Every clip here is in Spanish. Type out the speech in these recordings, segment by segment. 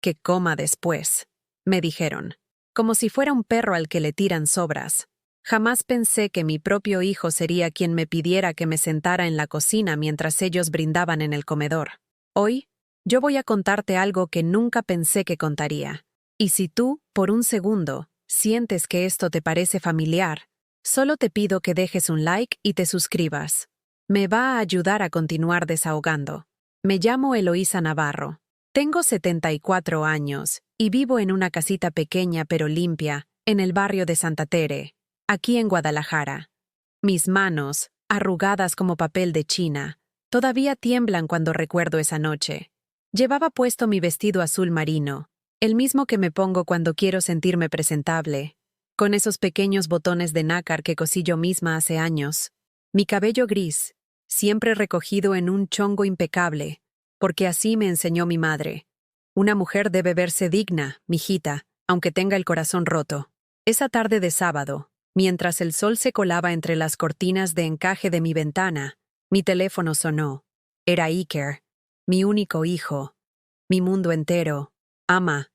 Que coma después, me dijeron, como si fuera un perro al que le tiran sobras. Jamás pensé que mi propio hijo sería quien me pidiera que me sentara en la cocina mientras ellos brindaban en el comedor. Hoy, yo voy a contarte algo que nunca pensé que contaría. Y si tú, por un segundo, sientes que esto te parece familiar, solo te pido que dejes un like y te suscribas. Me va a ayudar a continuar desahogando. Me llamo Eloísa Navarro. Tengo 74 años y vivo en una casita pequeña pero limpia, en el barrio de Santa Tere, aquí en Guadalajara. Mis manos, arrugadas como papel de China, todavía tiemblan cuando recuerdo esa noche. Llevaba puesto mi vestido azul marino, el mismo que me pongo cuando quiero sentirme presentable, con esos pequeños botones de nácar que cosí yo misma hace años. Mi cabello gris, siempre recogido en un chongo impecable, porque así me enseñó mi madre. Una mujer debe verse digna, mijita, aunque tenga el corazón roto. Esa tarde de sábado, mientras el sol se colaba entre las cortinas de encaje de mi ventana, mi teléfono sonó. Era Iker, mi único hijo, mi mundo entero. Ama,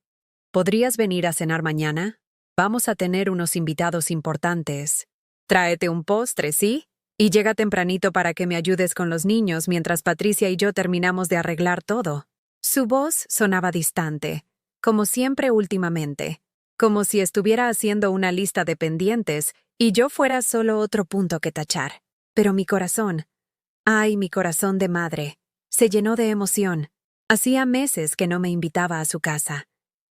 ¿podrías venir a cenar mañana? Vamos a tener unos invitados importantes. Tráete un postre, ¿sí? Y llega tempranito para que me ayudes con los niños mientras Patricia y yo terminamos de arreglar todo. Su voz sonaba distante, como siempre últimamente, como si estuviera haciendo una lista de pendientes y yo fuera solo otro punto que tachar. Pero mi corazón, ay, mi corazón de madre, se llenó de emoción. Hacía meses que no me invitaba a su casa.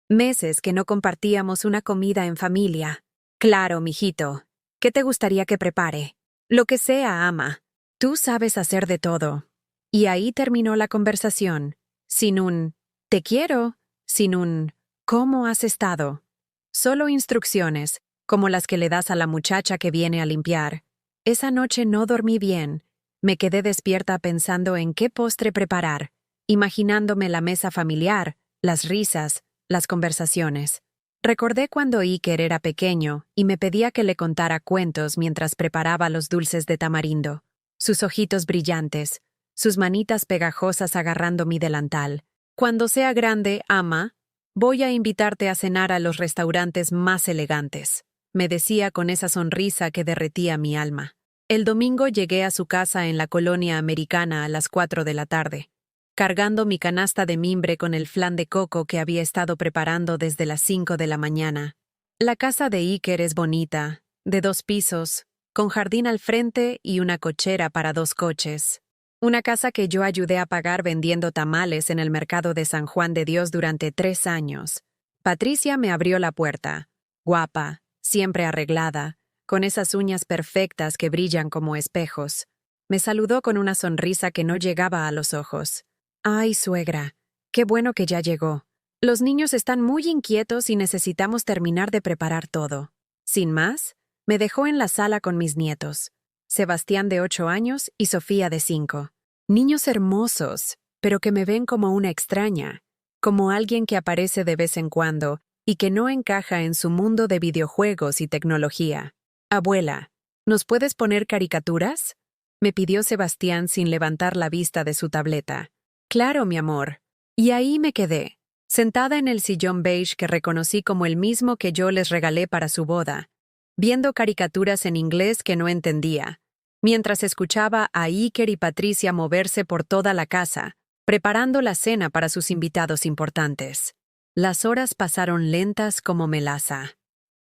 Meses que no compartíamos una comida en familia. Claro, mijito. ¿Qué te gustaría que prepare? Lo que sea, ama. Tú sabes hacer de todo. Y ahí terminó la conversación, sin un «te quiero», sin un «¿cómo has estado?». Solo instrucciones, como las que le das a la muchacha que viene a limpiar. Esa noche no dormí bien. Me quedé despierta pensando en qué postre preparar, imaginándome la mesa familiar, las risas, las conversaciones. Recordé cuando Iker era pequeño y me pedía que le contara cuentos mientras preparaba los dulces de tamarindo. Sus ojitos brillantes, sus manitas pegajosas agarrando mi delantal. Cuando sea grande, ama, voy a invitarte a cenar a los restaurantes más elegantes, me decía con esa sonrisa que derretía mi alma. El domingo llegué a su casa en la colonia americana a las 4 de la tarde, cargando mi canasta de mimbre con el flan de coco que había estado preparando desde las 5 de la mañana. La casa de Iker es bonita, de 2 pisos, con jardín al frente y una cochera para 2 coches. Una casa que yo ayudé a pagar vendiendo tamales en el mercado de San Juan de Dios durante 3 años. Patricia me abrió la puerta, guapa, siempre arreglada, con esas uñas perfectas que brillan como espejos. Me saludó con una sonrisa que no llegaba a los ojos. «Ay, suegra, qué bueno que ya llegó. Los niños están muy inquietos y necesitamos terminar de preparar todo». Sin más, me dejó en la sala con mis nietos, Sebastián de 8 años y Sofía de 5. Niños hermosos, pero que me ven como una extraña, como alguien que aparece de vez en cuando y que no encaja en su mundo de videojuegos y tecnología. «Abuela, ¿nos puedes poner caricaturas?», me pidió Sebastián sin levantar la vista de su tableta. «Claro, mi amor». Y ahí me quedé, sentada en el sillón beige que reconocí como el mismo que yo les regalé para su boda, viendo caricaturas en inglés que no entendía, mientras escuchaba a Iker y Patricia moverse por toda la casa, preparando la cena para sus invitados importantes. Las horas pasaron lentas como melaza.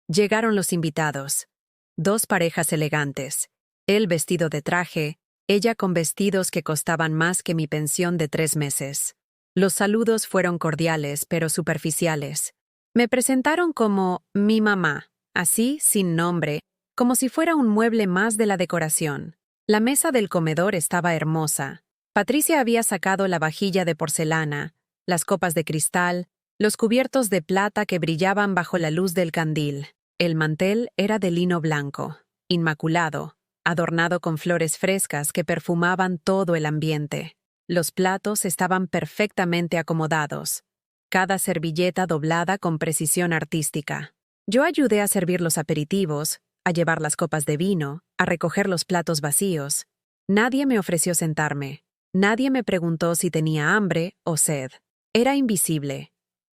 Llegaron los invitados. 2 parejas elegantes, él vestido de traje, ella con vestidos que costaban más que mi pensión de 3 meses. Los saludos fueron cordiales pero superficiales. Me presentaron como mi mamá, así, sin nombre, como si fuera un mueble más de la decoración. La mesa del comedor estaba hermosa. Patricia había sacado la vajilla de porcelana, las copas de cristal, los cubiertos de plata que brillaban bajo la luz del candil. El mantel era de lino blanco, inmaculado, adornado con flores frescas que perfumaban todo el ambiente. Los platos estaban perfectamente acomodados, cada servilleta doblada con precisión artística. Yo ayudé a servir los aperitivos, a llevar las copas de vino, a recoger los platos vacíos. Nadie me ofreció sentarme. Nadie me preguntó si tenía hambre o sed. Era invisible.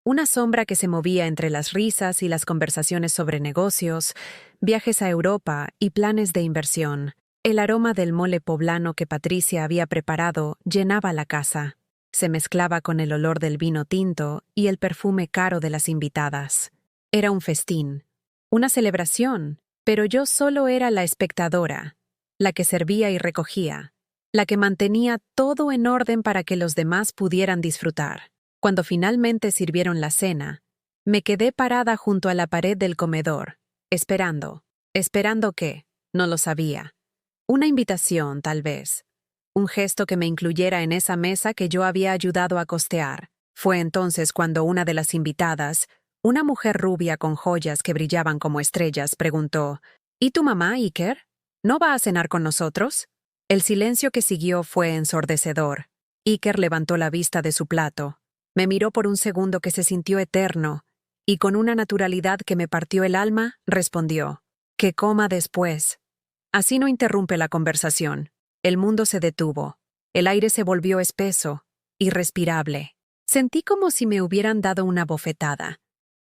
Una sombra que se movía entre las risas y las conversaciones sobre negocios, viajes a Europa y planes de inversión. El aroma del mole poblano que Patricia había preparado llenaba la casa. Se mezclaba con el olor del vino tinto y el perfume caro de las invitadas. Era un festín, una celebración, pero yo solo era la espectadora, la que servía y recogía, la que mantenía todo en orden para que los demás pudieran disfrutar. Cuando finalmente sirvieron la cena, me quedé parada junto a la pared del comedor, esperando. ¿Esperando qué? No lo sabía. Una invitación, tal vez. Un gesto que me incluyera en esa mesa que yo había ayudado a costear. Fue entonces cuando una de las invitadas, una mujer rubia con joyas que brillaban como estrellas, preguntó: ¿Y tu mamá, Iker? ¿No va a cenar con nosotros? El silencio que siguió fue ensordecedor. Iker levantó la vista de su plato. Me miró por un segundo que se sintió eterno, y con una naturalidad que me partió el alma, respondió: «Que coma después». Así no interrumpe la conversación. El mundo se detuvo. El aire se volvió espeso, irrespirable. Sentí como si me hubieran dado una bofetada.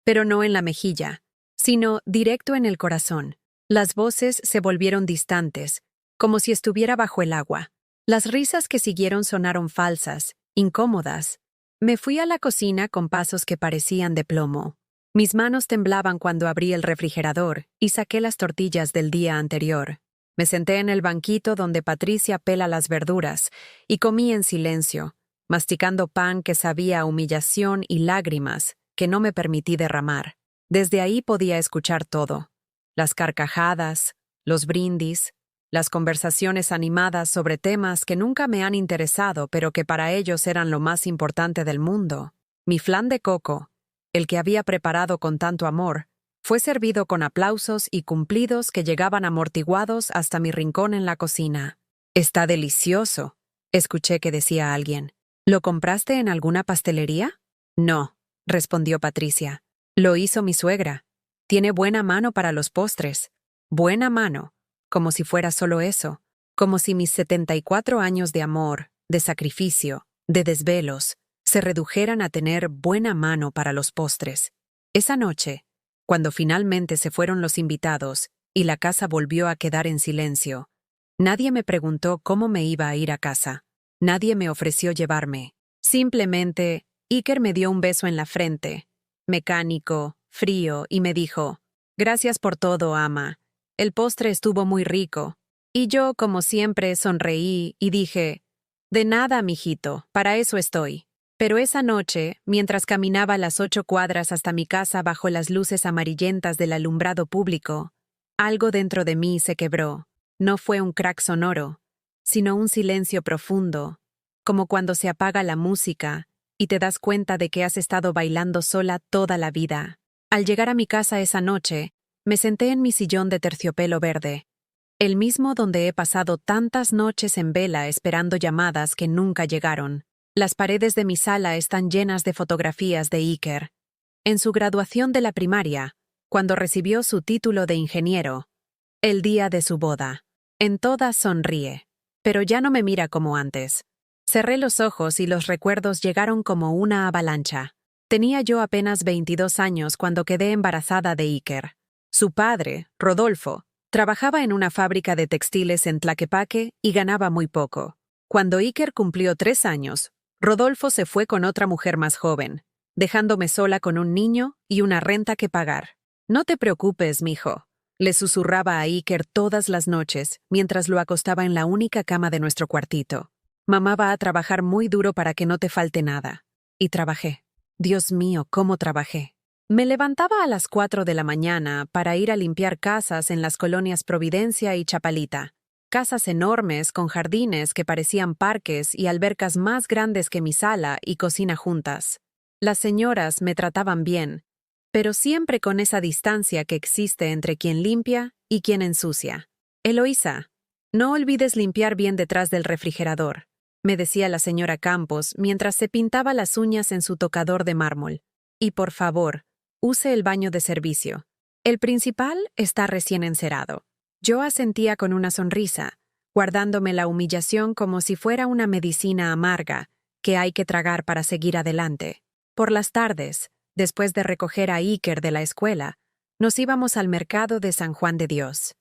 Pero no en la mejilla, sino directo en el corazón. Las voces se volvieron distantes, como si estuviera bajo el agua. Las risas que siguieron sonaron falsas, incómodas. Me fui a la cocina con pasos que parecían de plomo. Mis manos temblaban cuando abrí el refrigerador y saqué las tortillas del día anterior. Me senté en el banquito donde Patricia pela las verduras y comí en silencio, masticando pan que sabía a humillación y lágrimas que no me permití derramar. Desde ahí podía escuchar todo: las carcajadas, los brindis, las conversaciones animadas sobre temas que nunca me han interesado pero que para ellos eran lo más importante del mundo. Mi flan de coco, el que había preparado con tanto amor, fue servido con aplausos y cumplidos que llegaban amortiguados hasta mi rincón en la cocina. «Está delicioso», escuché que decía alguien. «¿Lo compraste en alguna pastelería?» «No», respondió Patricia. «Lo hizo mi suegra. Tiene buena mano para los postres. Buena mano». Como si fuera solo eso. Como si mis 74 años de amor, de sacrificio, de desvelos, se redujeran a tener buena mano para los postres. Esa noche, cuando finalmente se fueron los invitados y la casa volvió a quedar en silencio, nadie me preguntó cómo me iba a ir a casa. Nadie me ofreció llevarme. Simplemente, Iker me dio un beso en la frente, mecánico, frío, y me dijo: «Gracias por todo, ama. El postre estuvo muy rico». Y yo, como siempre, sonreí y dije: «De nada, mijito, para eso estoy». Pero esa noche, mientras caminaba las 8 cuadras hasta mi casa bajo las luces amarillentas del alumbrado público, algo dentro de mí se quebró. No fue un crack sonoro, sino un silencio profundo, como cuando se apaga la música y te das cuenta de que has estado bailando sola toda la vida. Al llegar a mi casa esa noche, me senté en mi sillón de terciopelo verde, el mismo donde he pasado tantas noches en vela esperando llamadas que nunca llegaron. Las paredes de mi sala están llenas de fotografías de Iker. En su graduación de la primaria, cuando recibió su título de ingeniero, el día de su boda. En todas sonríe, pero ya no me mira como antes. Cerré los ojos y los recuerdos llegaron como una avalancha. Tenía yo apenas 22 años cuando quedé embarazada de Iker. Su padre, Rodolfo, trabajaba en una fábrica de textiles en Tlaquepaque y ganaba muy poco. Cuando Iker cumplió 3 años, Rodolfo se fue con otra mujer más joven, dejándome sola con un niño y una renta que pagar. «No te preocupes, mijo», le susurraba a Iker todas las noches mientras lo acostaba en la única cama de nuestro cuartito. «Mamá va a trabajar muy duro para que no te falte nada». Y trabajé. Dios mío, cómo trabajé. Me levantaba a las 4 de la mañana para ir a limpiar casas en las colonias Providencia y Chapalita. Casas enormes con jardines que parecían parques y albercas más grandes que mi sala y cocina juntas. Las señoras me trataban bien, pero siempre con esa distancia que existe entre quien limpia y quien ensucia. «Eloísa, no olvides limpiar bien detrás del refrigerador», me decía la señora Campos mientras se pintaba las uñas en su tocador de mármol. «Y por favor, use el baño de servicio. El principal está recién encerado». Yo asentía con una sonrisa, guardándome la humillación como si fuera una medicina amarga que hay que tragar para seguir adelante. Por las tardes, Después de recoger a Iker de la escuela, nos íbamos al mercado de San Juan de Dios.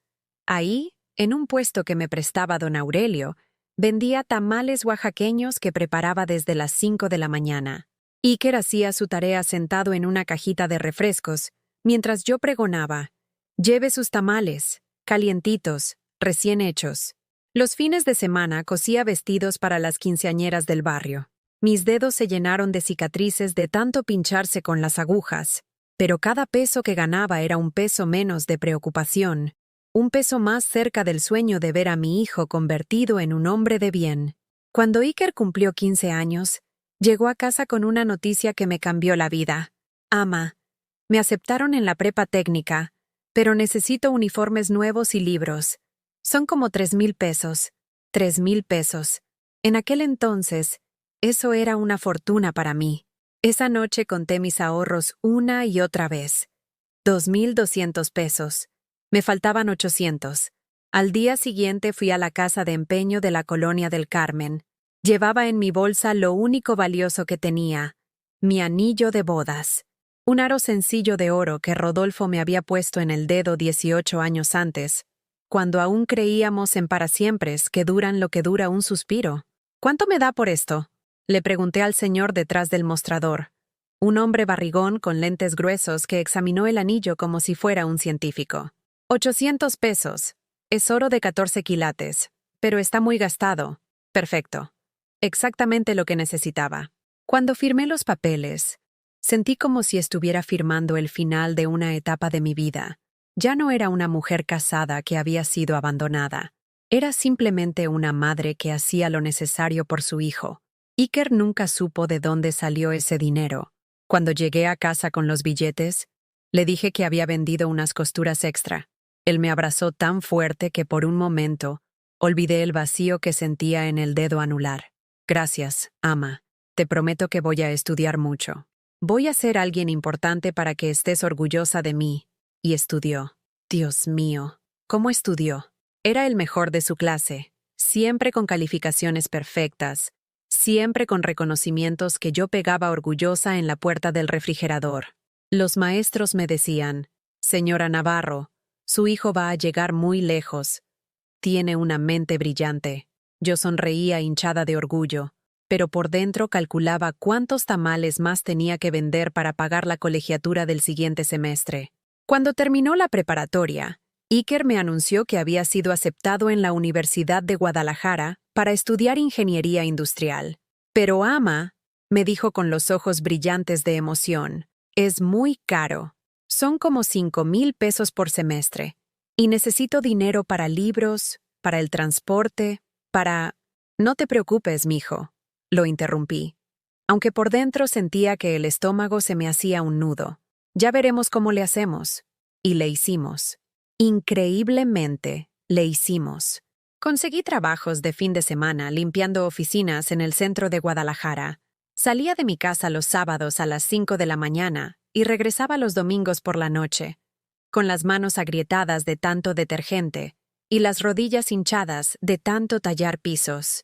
Ahí, en un puesto que me prestaba don Aurelio, vendía tamales oaxaqueños que preparaba desde las 5 de la mañana. Iker hacía su tarea sentado en una cajita de refrescos, mientras yo pregonaba: «Lleve sus tamales, calientitos, recién hechos». Los fines de semana cosía vestidos para las quinceañeras del barrio. Mis dedos se llenaron de cicatrices de tanto pincharse con las agujas, pero cada peso que ganaba era un peso menos de preocupación, un peso más cerca del sueño de ver a mi hijo convertido en un hombre de bien. Cuando Iker cumplió 15 años, llegó a casa con una noticia que me cambió la vida. «Ama, me aceptaron en la prepa técnica, pero necesito uniformes nuevos y libros. Son como 3,000 pesos. 3,000 pesos. En aquel entonces, eso era una fortuna para mí. Esa noche conté mis ahorros una y otra vez. 2,200 pesos. Me faltaban 800. Al día siguiente fui a la casa de empeño de la Colonia del Carmen. Llevaba en mi bolsa lo único valioso que tenía: mi anillo de bodas. Un aro sencillo de oro que Rodolfo me había puesto en el dedo 18 años antes, cuando aún creíamos en parasiempres que duran lo que dura un suspiro. «¿Cuánto me da por esto?», le pregunté al señor detrás del mostrador, un hombre barrigón con lentes gruesos que examinó el anillo como si fuera un científico. «800 pesos. Es oro de 14 quilates, pero está muy gastado». «Perfecto. Exactamente lo que necesitaba». Cuando firmé los papeles, sentí como si estuviera firmando el final de una etapa de mi vida. Ya no era una mujer casada que había sido abandonada. Era simplemente una madre que hacía lo necesario por su hijo. Iker nunca supo de dónde salió ese dinero. Cuando llegué a casa con los billetes, le dije que había vendido unas costuras extra. Él me abrazó tan fuerte que por un momento olvidé el vacío que sentía en el dedo anular. «Gracias, ama. Te prometo que voy a estudiar mucho. Voy a ser alguien importante para que estés orgullosa de mí». Y estudió. Dios mío, ¿cómo estudió? Era el mejor de su clase, siempre con calificaciones perfectas, siempre con reconocimientos que yo pegaba orgullosa en la puerta del refrigerador. Los maestros me decían: «Señora Navarro, su hijo va a llegar muy lejos. Tiene una mente brillante». Yo sonreía hinchada de orgullo, pero por dentro calculaba cuántos tamales más tenía que vender para pagar la colegiatura del siguiente semestre. Cuando terminó la preparatoria, Iker me anunció que había sido aceptado en la Universidad de Guadalajara para estudiar ingeniería industrial. «Pero ama», me dijo con los ojos brillantes de emoción, «es muy caro. Son como 5,000 pesos por semestre. Y necesito dinero para libros, para el transporte, para...». «No te preocupes, mijo», lo interrumpí, aunque por dentro sentía que el estómago se me hacía un nudo. «Ya veremos cómo le hacemos». Y le hicimos. Increíblemente, le hicimos. Conseguí trabajos de fin de semana limpiando oficinas en el centro de Guadalajara. Salía de mi casa los sábados a las 5 de la mañana y regresaba los domingos por la noche, con las manos agrietadas de tanto detergente y las rodillas hinchadas de tanto tallar pisos.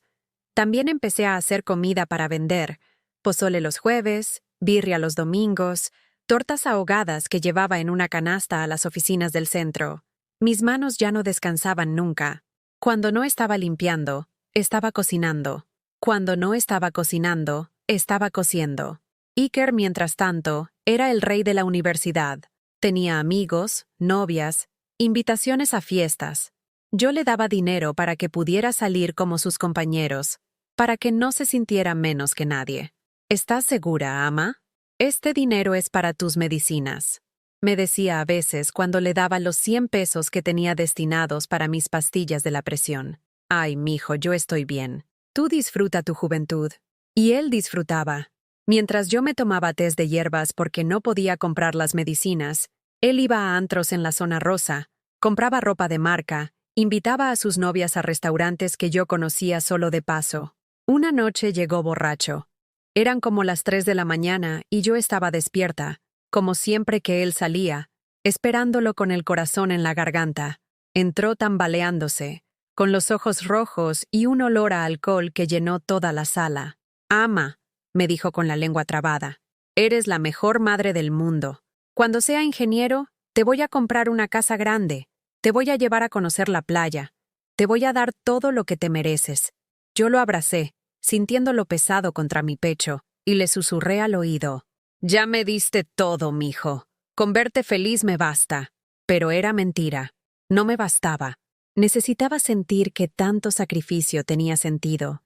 También empecé a hacer comida para vender: pozole los jueves, birria los domingos, tortas ahogadas que llevaba en una canasta a las oficinas del centro. Mis manos ya no descansaban nunca. Cuando no estaba limpiando, estaba cocinando. Cuando no estaba cocinando, estaba cosiendo. Iker, mientras tanto, era el rey de la universidad. Tenía amigos, novias, invitaciones a fiestas. Yo le daba dinero para que pudiera salir como sus compañeros, para que no se sintiera menos que nadie. «¿Estás segura, ama? Este dinero es para tus medicinas», me decía a veces cuando le daba los 100 pesos que tenía destinados para mis pastillas de la presión. «Ay, mijo, yo estoy bien. Tú disfruta tu juventud». Y él disfrutaba. Mientras yo me tomaba tés de hierbas porque no podía comprar las medicinas, él iba a antros en la zona rosa, compraba ropa de marca, invitaba a sus novias a restaurantes que yo conocía solo de paso. Una noche llegó borracho. Eran como las 3 de la mañana y yo estaba despierta, como siempre que él salía, esperándolo con el corazón en la garganta. Entró tambaleándose, con los ojos rojos y un olor a alcohol que llenó toda la sala. «Ama», me dijo con la lengua trabada, Eres la mejor madre del mundo. Cuando sea ingeniero, te voy a comprar una casa grande. Te voy a llevar a conocer la playa. Te voy a dar todo lo que te mereces. Yo lo abracé, sintiéndolo pesado contra mi pecho, y le susurré al oído. Ya me diste todo, mijo. Con verte feliz me basta. Pero era mentira. No me bastaba. Necesitaba sentir que tanto sacrificio tenía sentido,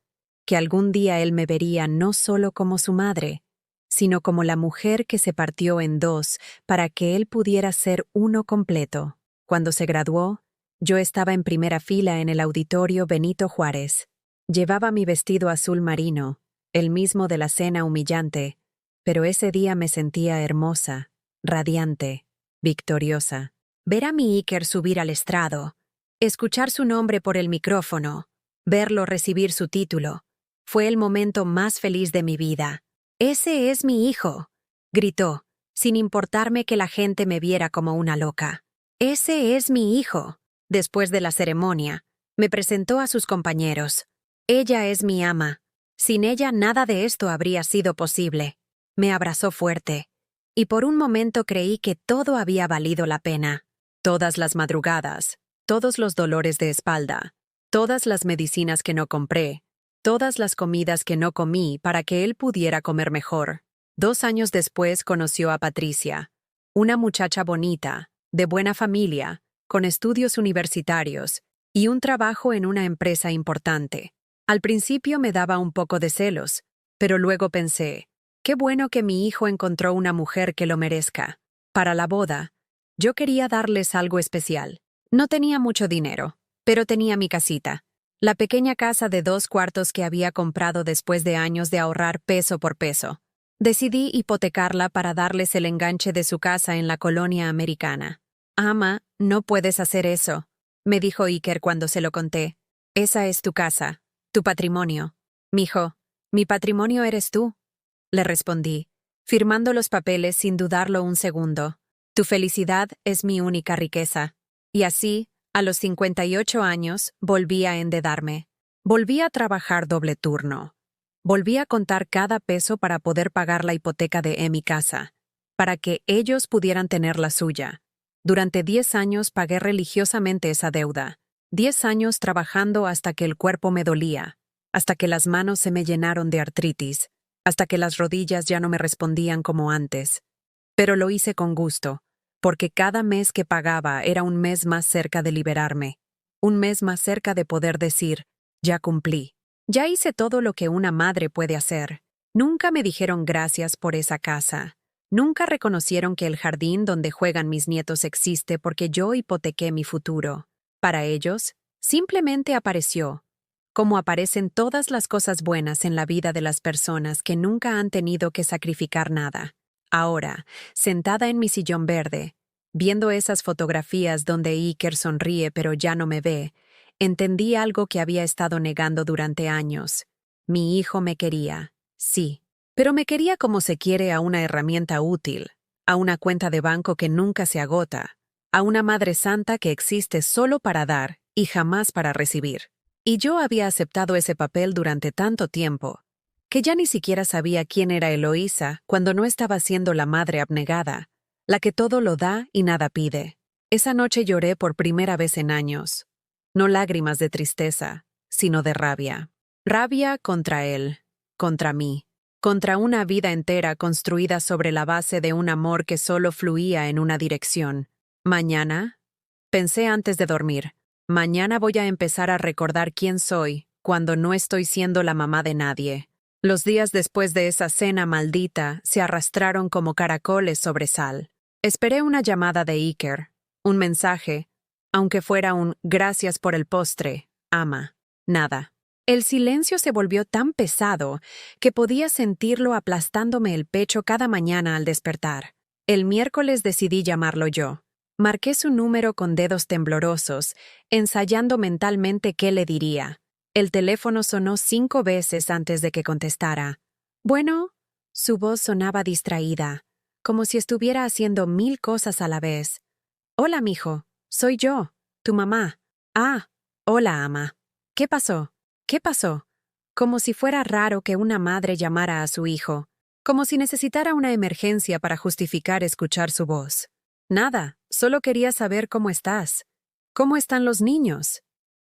que algún día él me vería no solo como su madre, sino como la mujer que se partió en dos para que él pudiera ser uno completo. Cuando se graduó, yo estaba en primera fila en el auditorio Benito Juárez. Llevaba mi vestido azul marino, el mismo de la cena humillante, pero ese día me sentía hermosa, radiante, victoriosa. Ver a mi Iker subir al estrado, escuchar su nombre por el micrófono, verlo recibir su título, fue el momento más feliz de mi vida. «Ese es mi hijo», gritó, sin importarme que la gente me viera como una loca. «Ese es mi hijo». Después de la ceremonia, me presentó a sus compañeros. «Ella es mi ama. Sin ella nada de esto habría sido posible». Me abrazó fuerte, y por un momento creí que todo había valido la pena. Todas las madrugadas, todos los dolores de espalda, todas las medicinas que no compré, todas las comidas que no comí para que él pudiera comer mejor. 2 años después conoció a Patricia, una muchacha bonita, de buena familia, con estudios universitarios y un trabajo en una empresa importante. Al principio me daba un poco de celos, pero luego pensé, qué bueno que mi hijo encontró una mujer que lo merezca. Para la boda, yo quería darles algo especial. No tenía mucho dinero, pero tenía mi casita. La pequeña casa de 2 cuartos que había comprado después de años de ahorrar peso por peso. Decidí hipotecarla para darles el enganche de su casa en la colonia americana. «Ama, no puedes hacer eso», me dijo Iker cuando se lo conté. «Esa es tu casa, tu patrimonio». «Mijo, mi patrimonio eres tú», le respondí, firmando los papeles sin dudarlo un segundo. «Tu felicidad es mi única riqueza». Y así, a los 58 años, volví a endeudarme. Volví a trabajar doble turno. Volví a contar cada peso para poder pagar la hipoteca de mi casa, para que ellos pudieran tener la suya. Durante 10 años pagué religiosamente esa deuda. 10 años trabajando hasta que el cuerpo me dolía, hasta que las manos se me llenaron de artritis, hasta que las rodillas ya no me respondían como antes. Pero lo hice con gusto, porque cada mes que pagaba era un mes más cerca de liberarme, un mes más cerca de poder decir, ya cumplí. Ya hice todo lo que una madre puede hacer. Nunca me dijeron gracias por esa casa. Nunca reconocieron que el jardín donde juegan mis nietos existe porque yo hipotequé mi futuro. Para ellos, simplemente apareció, como aparecen todas las cosas buenas en la vida de las personas que nunca han tenido que sacrificar nada. Ahora, sentada en mi sillón verde, viendo esas fotografías donde Iker sonríe pero ya no me ve, entendí algo que había estado negando durante años. Mi hijo me quería, sí, pero me quería como se quiere a una herramienta útil, a una cuenta de banco que nunca se agota, a una madre santa que existe solo para dar y jamás para recibir. Y yo había aceptado ese papel durante tanto tiempo, que ya ni siquiera sabía quién era Eloísa cuando no estaba siendo la madre abnegada, la que todo lo da y nada pide. Esa noche lloré por primera vez en años. No lágrimas de tristeza, sino de rabia. Rabia contra él, contra mí, contra una vida entera construida sobre la base de un amor que solo fluía en una dirección. Mañana, pensé antes de dormir, mañana voy a empezar a recordar quién soy cuando no estoy siendo la mamá de nadie. Los días después de esa cena maldita se arrastraron como caracoles sobre sal. Esperé una llamada de Iker, un mensaje, aunque fuera un «gracias por el postre, ama». Nada. El silencio se volvió tan pesado que podía sentirlo aplastándome el pecho cada mañana al despertar. El miércoles decidí llamarlo yo. Marqué su número con dedos temblorosos, ensayando mentalmente qué le diría. El teléfono sonó 5 veces antes de que contestara. «Bueno», su voz sonaba distraída, como si estuviera haciendo 1000 cosas a la vez. «Hola, mijo, soy yo, tu mamá». «Ah, hola, ama. ¿Qué pasó? ¿Qué pasó?». Como si fuera raro que una madre llamara a su hijo. como si necesitara una emergencia para justificar escuchar su voz. Nada, solo quería saber cómo estás. ¿Cómo están los niños?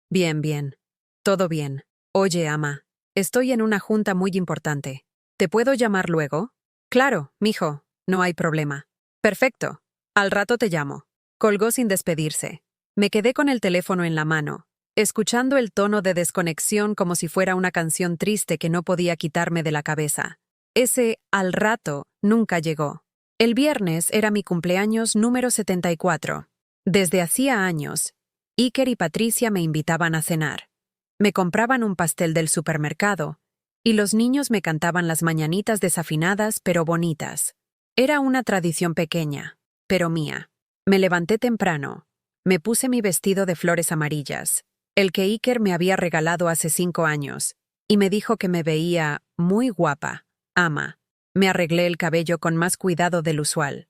Bien, bien. Todo bien. Oye, ama, estoy en una junta muy importante. ¿Te puedo llamar luego? Claro, mijo, no hay problema. Perfecto. Al rato te llamo. Colgó sin despedirse. Me quedé con el teléfono en la mano, escuchando el tono de desconexión como si fuera una canción triste que no podía quitarme de la cabeza. Ese al rato nunca llegó. El viernes era mi cumpleaños número 74. Desde hacía años, Iker y Patricia me invitaban a cenar. Me compraban un pastel del supermercado, y los niños me cantaban las mañanitas desafinadas pero bonitas. Era una tradición pequeña, pero mía. Me levanté temprano. Me puse mi vestido de flores amarillas, el que Iker me había regalado hace 5 años, y me dijo que me veía muy guapa. Ama. Me arreglé el cabello con más cuidado del usual.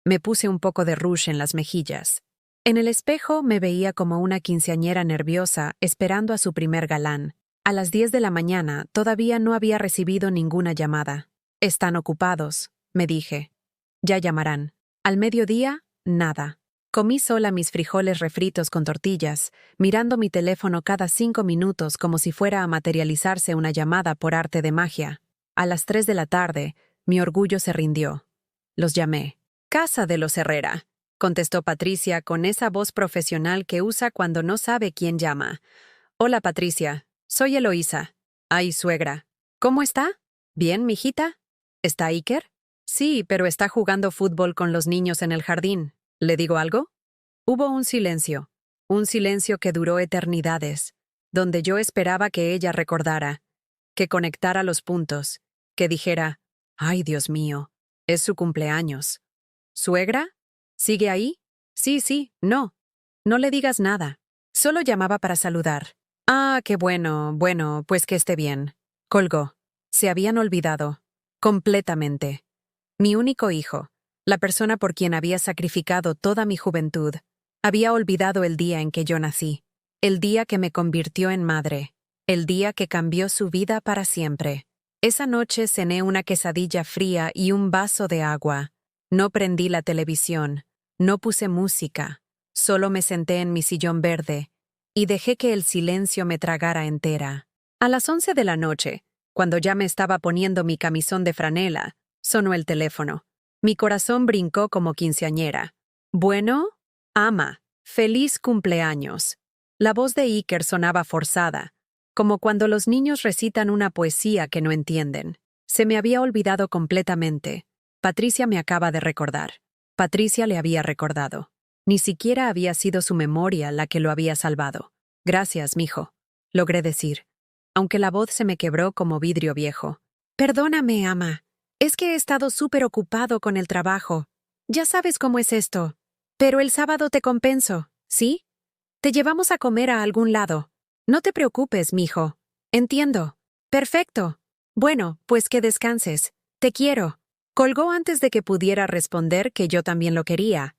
Me puse un poco de rouge en las mejillas. En el espejo me veía como una quinceañera nerviosa esperando a su primer galán. A las 10 de la mañana todavía no había recibido ninguna llamada. Están ocupados, me dije. Ya llamarán. Al mediodía, nada. Comí sola mis frijoles refritos con tortillas, mirando mi teléfono cada 5 minutos como si fuera a materializarse una llamada por arte de magia. A las 3 de la tarde, mi orgullo se rindió. Los llamé. Casa de los Herrera, contestó Patricia con esa voz profesional que usa cuando no sabe quién llama. Hola, Patricia. Soy Eloísa. Ay, suegra. ¿Cómo está? ¿Bien, mijita? ¿Está Iker? Sí, pero está jugando fútbol con los niños en el jardín. ¿Le digo algo? Hubo un silencio que duró eternidades, donde yo esperaba que ella recordara, que conectara los puntos, que dijera, «Ay, Dios mío, es su cumpleaños». ¿Suegra? ¿Sigue ahí? Sí, no. No le digas nada. Solo llamaba para saludar. Ah, qué bueno, pues que esté bien. Colgó. Se habían olvidado. Completamente. Mi único hijo, la persona por quien había sacrificado toda mi juventud, había olvidado el día en que yo nací, el día que me convirtió en madre, el día que cambió su vida para siempre. Esa noche cené una quesadilla fría y un vaso de agua. No prendí la televisión, no puse música, solo me senté en mi sillón verde y dejé que el silencio me tragara entera. A las 11 de la noche, cuando ya me estaba poniendo mi camisón de franela, sonó el teléfono. Mi corazón brincó como quinceañera. Bueno, ama, feliz cumpleaños. La voz de Iker sonaba forzada, como cuando los niños recitan una poesía que no entienden. Se me había olvidado completamente. Patricia me acaba de recordar. Patricia le había recordado. Ni siquiera había sido su memoria la que lo había salvado. Gracias, mijo, logré decir, aunque la voz se me quebró como vidrio viejo. Perdóname, ama. Es que he estado súper ocupado con el trabajo. Ya sabes cómo es esto. Pero el sábado te compenso, ¿sí? Te llevamos a comer a algún lado. No te preocupes, mijo. Entiendo. Perfecto. Bueno, pues que descanses. Te quiero. Colgó antes de que pudiera responder que yo también lo quería.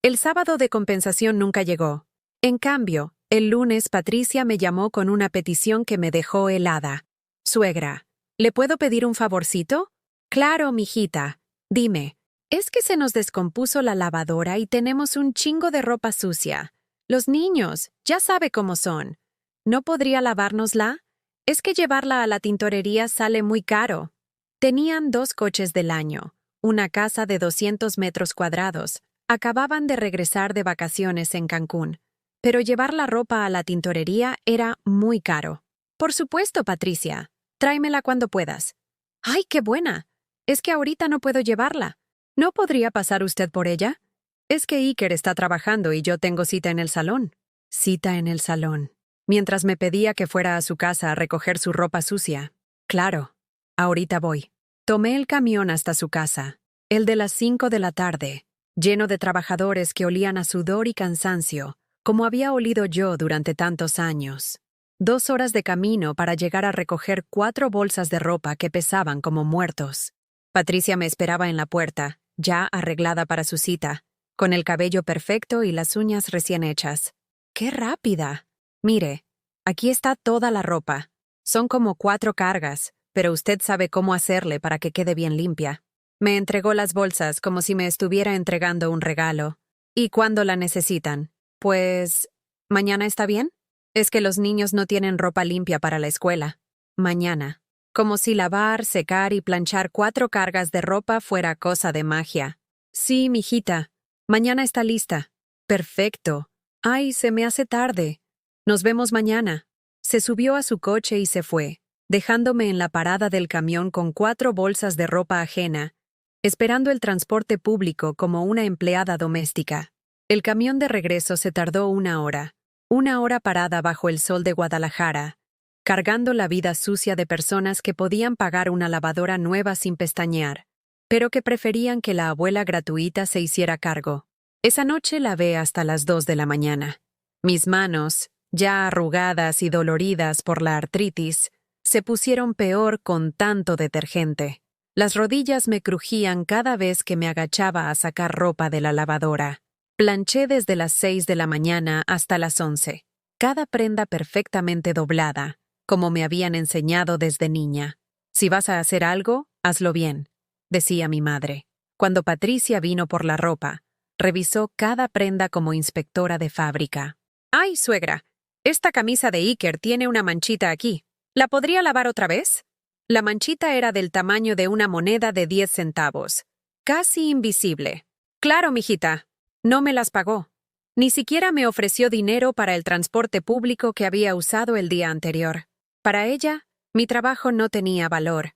El sábado de compensación nunca llegó. En cambio, el lunes Patricia me llamó con una petición que me dejó helada. Suegra, ¿le puedo pedir un favorcito? Claro, mijita. Dime, es que se nos descompuso la lavadora y tenemos un chingo de ropa sucia. Los niños, ya sabe cómo son. ¿No podría lavárnosla? Es que llevarla a la tintorería sale muy caro. Tenían 2 coches del año, una casa de 200 metros cuadrados. Acababan de regresar de vacaciones en Cancún, pero llevar la ropa a la tintorería era muy caro. Por supuesto, Patricia. Tráemela cuando puedas. ¡Ay, qué buena! Es que ahorita no puedo llevarla. ¿No podría pasar usted por ella? Es que Iker está trabajando y yo tengo cita en el salón. Cita en el salón. Mientras me pedía que fuera a su casa a recoger su ropa sucia. Claro. Ahorita voy. Tomé el camión hasta su casa, el de las 5 de la tarde, lleno de trabajadores que olían a sudor y cansancio, como había olido yo durante tantos años. 2 horas de camino para llegar a recoger 4 bolsas de ropa que pesaban como muertos. Patricia me esperaba en la puerta, ya arreglada para su cita, con el cabello perfecto y las uñas recién hechas. ¡Qué rápida! Mire, aquí está toda la ropa. Son como 4 cargas, pero usted sabe cómo hacerle para que quede bien limpia. Me entregó las bolsas como si me estuviera entregando un regalo. ¿Y cuándo la necesitan? Pues... ¿mañana está bien? Es que los niños no tienen ropa limpia para la escuela. Mañana. Como si lavar, secar y planchar 4 cargas de ropa fuera cosa de magia. Sí, mijita. Mañana está lista. Perfecto. Ay, se me hace tarde. Nos vemos mañana. Se subió a su coche y se fue, dejándome en la parada del camión con 4 bolsas de ropa ajena, esperando el transporte público como una empleada doméstica. El camión de regreso se tardó 1 hora parada bajo el sol de Guadalajara, cargando la vida sucia de personas que podían pagar una lavadora nueva sin pestañear, pero que preferían que la abuela gratuita se hiciera cargo. Esa noche lavé hasta las 2 de la mañana. Mis manos, ya arrugadas y doloridas por la artritis, se pusieron peor con tanto detergente. Las rodillas me crujían cada vez que me agachaba a sacar ropa de la lavadora. Planché desde las 6 de la mañana hasta las 11, cada prenda perfectamente doblada, como me habían enseñado desde niña. Si vas a hacer algo, hazlo bien, decía mi madre. Cuando Patricia vino por la ropa, revisó cada prenda como inspectora de fábrica. ¡Ay, suegra! Esta camisa de Iker tiene una manchita aquí. ¿La podría lavar otra vez? La manchita era del tamaño de una moneda de 10 centavos, casi invisible. Claro, mijita. No me las pagó. Ni siquiera me ofreció dinero para el transporte público que había usado el día anterior. Para ella, mi trabajo no tenía valor.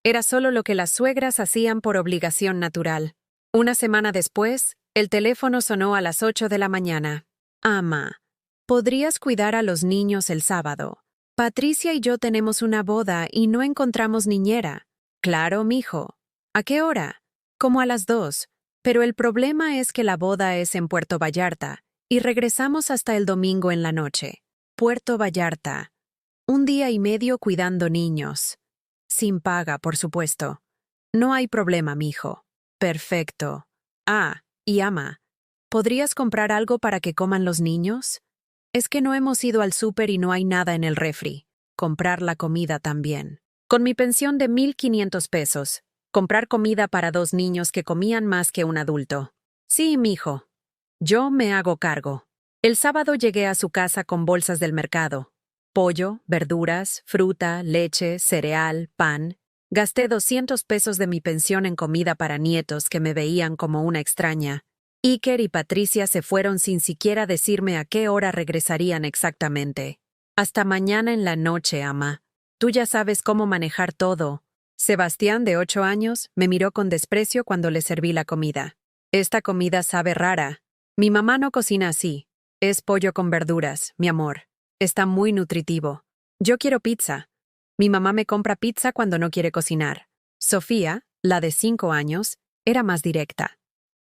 Era solo lo que las suegras hacían por obligación natural. Una semana después, el teléfono sonó a las 8 de la mañana. Ama, ¿podrías cuidar a los niños el sábado? Patricia y yo tenemos una boda y no encontramos niñera. Claro, mijo. ¿A qué hora? Como a las 2. Pero el problema es que la boda es en Puerto Vallarta y regresamos hasta el domingo en la noche. Puerto Vallarta. 1 día y medio cuidando niños. Sin paga, por supuesto. No hay problema, mijo. Perfecto. Ah, y ama, ¿podrías comprar algo para que coman los niños? Es que no hemos ido al súper y no hay nada en el refri. Comprar la comida también. Con mi pensión de 1,500 pesos, comprar comida para 2 niños que comían más que un adulto. Sí, mijo. Yo me hago cargo. El sábado llegué a su casa con bolsas del mercado. Pollo, verduras, fruta, leche, cereal, pan. Gasté 200 pesos de mi pensión en comida para nietos que me veían como una extraña. Iker y Patricia se fueron sin siquiera decirme a qué hora regresarían exactamente. Hasta mañana en la noche, ama. Tú ya sabes cómo manejar todo. Sebastián, de 8 años, me miró con desprecio cuando le serví la comida. Esta comida sabe rara. Mi mamá no cocina así. Es pollo con verduras, mi amor. Está muy nutritivo. Yo quiero pizza. Mi mamá me compra pizza cuando no quiere cocinar. Sofía, la de 5 años, era más directa.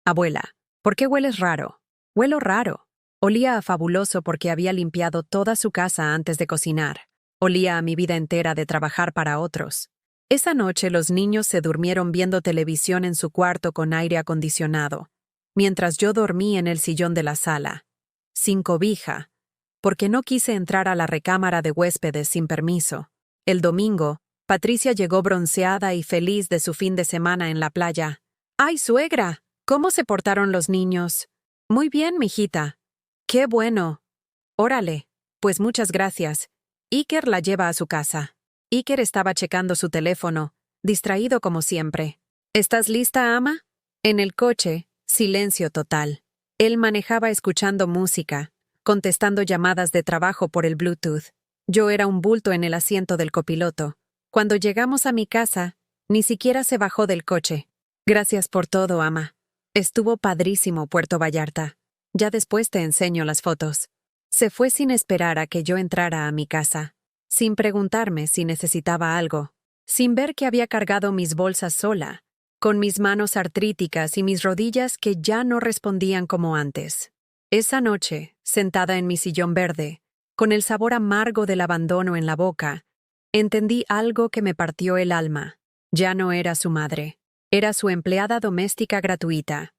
Abuela, ¿por qué hueles raro? Huelo raro. Olía a fabuloso porque había limpiado toda su casa antes de cocinar. Olía a mi vida entera de trabajar para otros. Esa noche los niños se durmieron viendo televisión en su cuarto con aire acondicionado, mientras yo dormí en el sillón de la sala, sin cobija, porque no quise entrar a la recámara de huéspedes sin permiso. El domingo, Patricia llegó bronceada y feliz de su fin de semana en la playa. ¡Ay, suegra! ¿Cómo se portaron los niños? Muy bien, mijita. ¡Qué bueno! Órale, pues muchas gracias. Iker la lleva a su casa. Iker estaba checando su teléfono, distraído como siempre. ¿Estás lista, ama? En el coche, silencio total. Él manejaba escuchando música, contestando llamadas de trabajo por el Bluetooth. Yo era un bulto en el asiento del copiloto. Cuando llegamos a mi casa, ni siquiera se bajó del coche. Gracias por todo, ama. Estuvo padrísimo Puerto Vallarta. Ya después te enseño las fotos. Se fue sin esperar a que yo entrara a mi casa, sin preguntarme si necesitaba algo, sin ver que había cargado mis bolsas sola, con mis manos artríticas y mis rodillas que ya no respondían como antes. Esa noche, sentada en mi sillón verde, con el sabor amargo del abandono en la boca, entendí algo que me partió el alma. Ya no era su madre, era su empleada doméstica gratuita,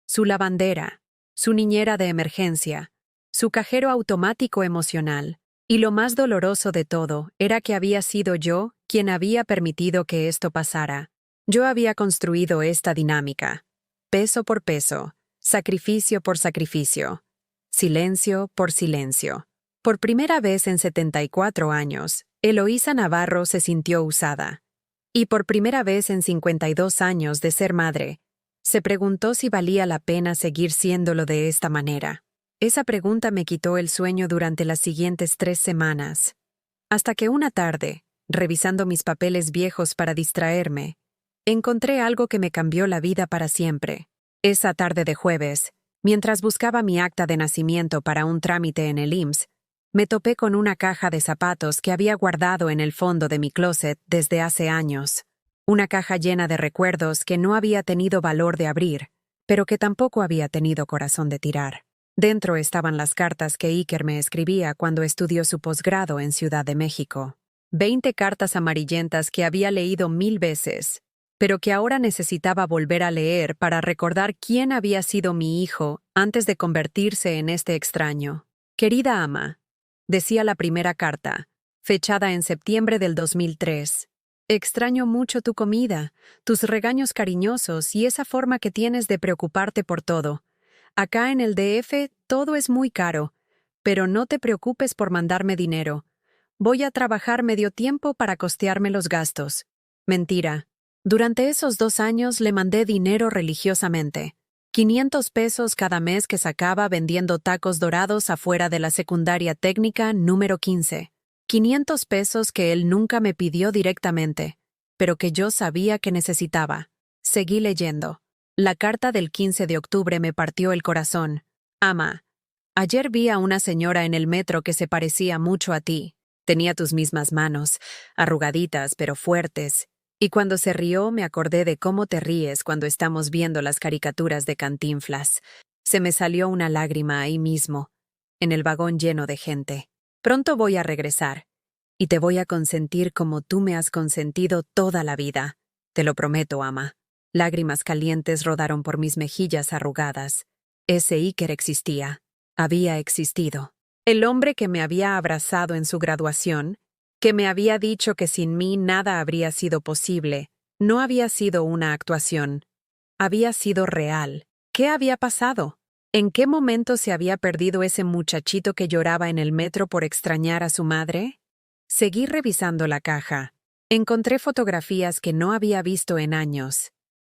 su lavandera, su niñera de emergencia, su cajero automático emocional. Y lo más doloroso de todo era que había sido yo quien había permitido que esto pasara. Yo había construido esta dinámica. Peso por peso, sacrificio por sacrificio, silencio por silencio. Por primera vez en 74 años, Eloísa Navarro se sintió usada. Y por primera vez en 52 años de ser madre, se preguntó si valía la pena seguir siéndolo de esta manera. Esa pregunta me quitó el sueño durante las siguientes 3 semanas. Hasta que una tarde, revisando mis papeles viejos para distraerme, encontré algo que me cambió la vida para siempre. Esa tarde de jueves, mientras buscaba mi acta de nacimiento para un trámite en el IMSS, me topé con una caja de zapatos que había guardado en el fondo de mi closet desde hace años. Una caja llena de recuerdos que no había tenido valor de abrir, pero que tampoco había tenido corazón de tirar. Dentro estaban las cartas que Iker me escribía cuando estudió su posgrado en Ciudad de México. 20 cartas amarillentas que había leído 1000 veces, pero que ahora necesitaba volver a leer para recordar quién había sido mi hijo antes de convertirse en este extraño. Querida ama, decía la primera carta, fechada en septiembre del 2003. Extraño mucho tu comida, tus regaños cariñosos y esa forma que tienes de preocuparte por todo. Acá en el DF todo es muy caro, pero no te preocupes por mandarme dinero. Voy a trabajar medio tiempo para costearme los gastos. Mentira. Durante esos 2 años le mandé dinero religiosamente. 500 pesos cada mes que sacaba vendiendo tacos dorados afuera de la secundaria técnica número 15. 500 pesos que él nunca me pidió directamente, pero que yo sabía que necesitaba. Seguí leyendo. La carta del 15 de octubre me partió el corazón. Ama, ayer vi a una señora en el metro que se parecía mucho a ti. Tenía tus mismas manos, arrugaditas pero fuertes. Y cuando se rió me acordé de cómo te ríes cuando estamos viendo las caricaturas de Cantinflas. Se me salió una lágrima ahí mismo, en el vagón lleno de gente. Pronto voy a regresar, y te voy a consentir como tú me has consentido toda la vida. Te lo prometo, ama. Lágrimas calientes rodaron por mis mejillas arrugadas. Ese Iker existía. Había existido. El hombre que me había abrazado en su graduación, que me había dicho que sin mí nada habría sido posible, no había sido una actuación. Había sido real. ¿Qué había pasado? ¿En qué momento se había perdido ese muchachito que lloraba en el metro por extrañar a su madre? Seguí revisando la caja. Encontré fotografías que no había visto en años.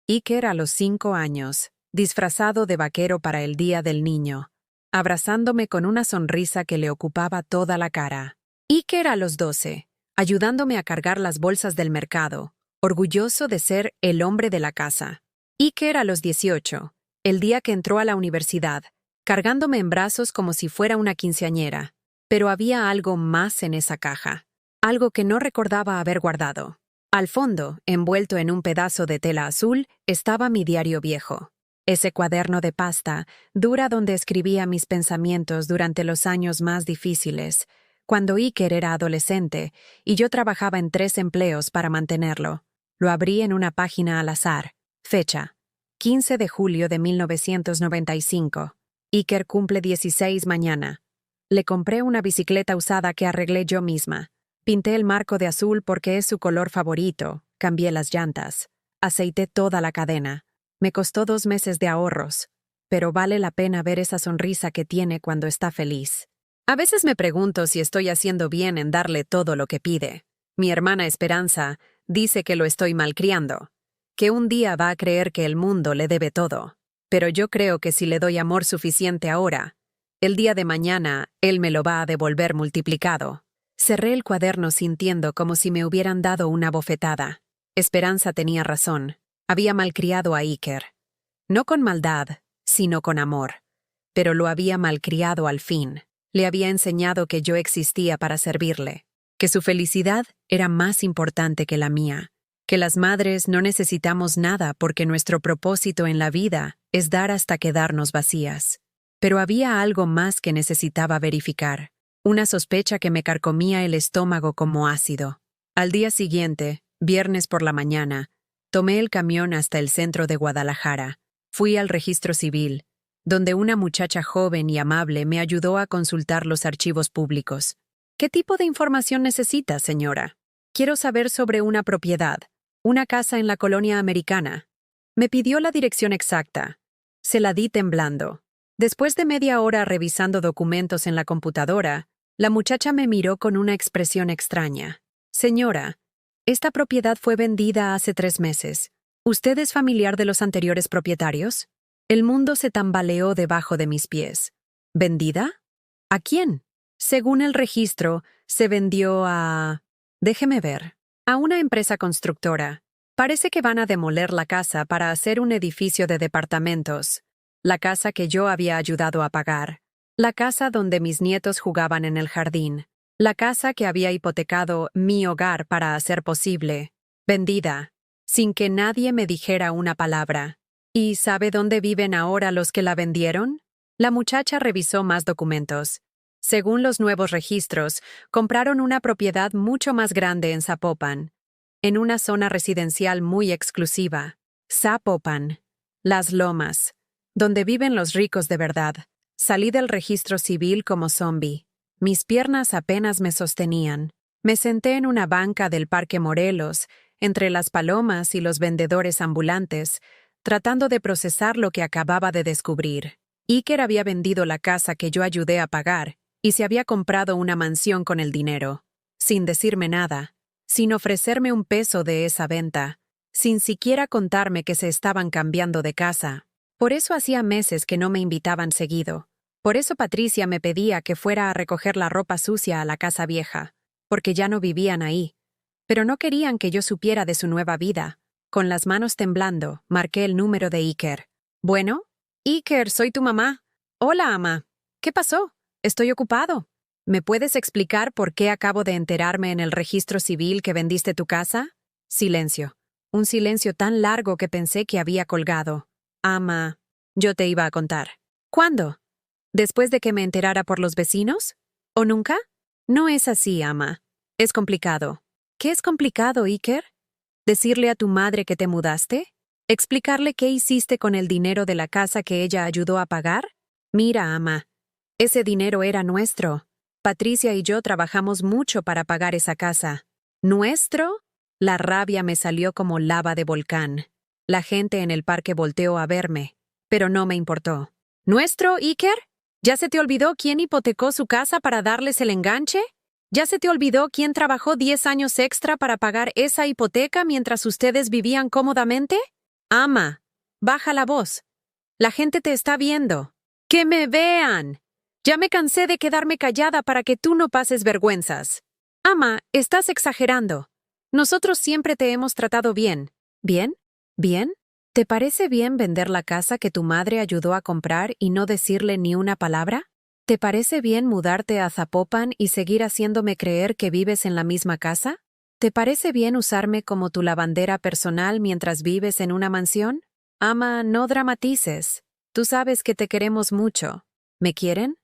Iker a los 5 años, disfrazado de vaquero para el Día del Niño, abrazándome con una sonrisa que le ocupaba toda la cara. Iker a los 12, ayudándome a cargar las bolsas del mercado, orgulloso de ser el hombre de la casa. Iker a los 18, el día que entró a la universidad, cargándome en brazos como si fuera una quinceañera. Pero había algo más en esa caja, algo que no recordaba haber guardado. Al fondo, envuelto en un pedazo de tela azul, estaba mi diario viejo. Ese cuaderno de pasta, dura donde escribía mis pensamientos durante los años más difíciles, cuando Iker era adolescente y yo trabajaba en 3 empleos para mantenerlo. Lo abrí en una página al azar. Fecha: 15 de julio de 1995. Iker cumple 16 mañana. Le compré una bicicleta usada que arreglé yo misma. Pinté el marco de azul porque es su color favorito. Cambié las llantas. Aceité toda la cadena. Me costó 2 meses de ahorros, pero vale la pena ver esa sonrisa que tiene cuando está feliz. A veces me pregunto si estoy haciendo bien en darle todo lo que pide. Mi hermana Esperanza dice que lo estoy malcriando, que un día va a creer que el mundo le debe todo. Pero yo creo que si le doy amor suficiente ahora, el día de mañana él me lo va a devolver multiplicado. Cerré el cuaderno sintiendo como si me hubieran dado una bofetada. Esperanza tenía razón. Había malcriado a Iker. No con maldad, sino con amor. Pero lo había malcriado al fin. Le había enseñado que yo existía para servirle, que su felicidad era más importante que la mía, que las madres no necesitamos nada porque nuestro propósito en la vida es dar hasta quedarnos vacías. Pero había algo más que necesitaba verificar, una sospecha que me carcomía el estómago como ácido. Al día siguiente, viernes por la mañana, tomé el camión hasta el centro de Guadalajara. Fui al registro civil, donde una muchacha joven y amable me ayudó a consultar los archivos públicos. ¿Qué tipo de información necesita, señora? Quiero saber sobre una propiedad, una casa en la colonia americana. Me pidió la dirección exacta. Se la di temblando. Después de media hora revisando documentos en la computadora, la muchacha me miró con una expresión extraña. Señora, esta propiedad fue vendida hace 3 meses. ¿Usted es familiar de los anteriores propietarios? El mundo se tambaleó debajo de mis pies. ¿Vendida? ¿A quién? Según el registro, se vendió a... Déjeme ver. A una empresa constructora. Parece que van a demoler la casa para hacer un edificio de departamentos. La casa que yo había ayudado a pagar. La casa donde mis nietos jugaban en el jardín. La casa que había hipotecado mi hogar para hacer posible. Vendida. Sin que nadie me dijera una palabra. ¿Y sabe dónde viven ahora los que la vendieron? La muchacha revisó más documentos. Según los nuevos registros, compraron una propiedad mucho más grande en Zapopan, en una zona residencial muy exclusiva. Zapopan. Las Lomas. Donde viven los ricos de verdad. Salí del registro civil como zombie. Mis piernas apenas me sostenían. Me senté en una banca del Parque Morelos, entre las palomas y los vendedores ambulantes, tratando de procesar lo que acababa de descubrir. Iker había vendido la casa que yo ayudé a pagar y se había comprado una mansión con el dinero, sin decirme nada, sin ofrecerme un peso de esa venta, sin siquiera contarme que se estaban cambiando de casa. Por eso hacía meses que no me invitaban seguido. Por eso Patricia me pedía que fuera a recoger la ropa sucia a la casa vieja, porque ya no vivían ahí. Pero no querían que yo supiera de su nueva vida. Con las manos temblando, marqué el número de Iker. Bueno, Iker, soy tu mamá. Hola, ama. ¿Qué pasó? Estoy ocupado. ¿Me puedes explicar por qué acabo de enterarme en el registro civil que vendiste tu casa? Silencio. Un silencio tan largo que pensé que había colgado. Ama, yo te iba a contar. ¿Cuándo? ¿Después de que me enterara por los vecinos? ¿O nunca? No es así, ama. Es complicado. ¿Qué es complicado, Iker? ¿Decirle a tu madre que te mudaste? ¿Explicarle qué hiciste con el dinero de la casa que ella ayudó a pagar? Mira, ama, ese dinero era nuestro. Patricia y yo trabajamos mucho para pagar esa casa. ¿Nuestro? La rabia me salió como lava de volcán. La gente en el parque volteó a verme, pero no me importó. ¿Nuestro, Iker? ¿Ya se te olvidó quién hipotecó su casa para darles el enganche? ¿Ya se te olvidó quién trabajó 10 años extra para pagar esa hipoteca mientras ustedes vivían cómodamente? Ama, baja la voz. La gente te está viendo. ¡Que me vean! Ya me cansé de quedarme callada para que tú no pases vergüenzas. Ama, estás exagerando. Nosotros siempre te hemos tratado bien. ¿Bien? ¿Bien? ¿Te parece bien vender la casa que tu madre ayudó a comprar y no decirle ni una palabra? ¿Te parece bien mudarte a Zapopan y seguir haciéndome creer que vives en la misma casa? ¿Te parece bien usarme como tu lavandera personal mientras vives en una mansión? Ama, no dramatices. Tú sabes que te queremos mucho. ¿Me quieren?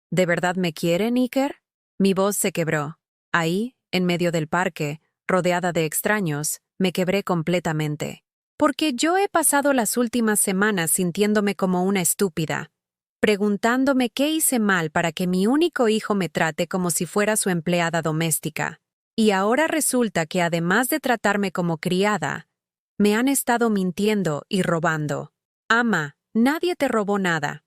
¿De verdad me quieren, Iker? Mi voz se quebró. Ahí, en medio del parque, rodeada de extraños, me quebré completamente. Porque yo he pasado las últimas semanas sintiéndome como una estúpida, preguntándome qué hice mal para que mi único hijo me trate como si fuera su empleada doméstica. Y ahora resulta que además de tratarme como criada, me han estado mintiendo y robando. Ama, nadie te robó nada.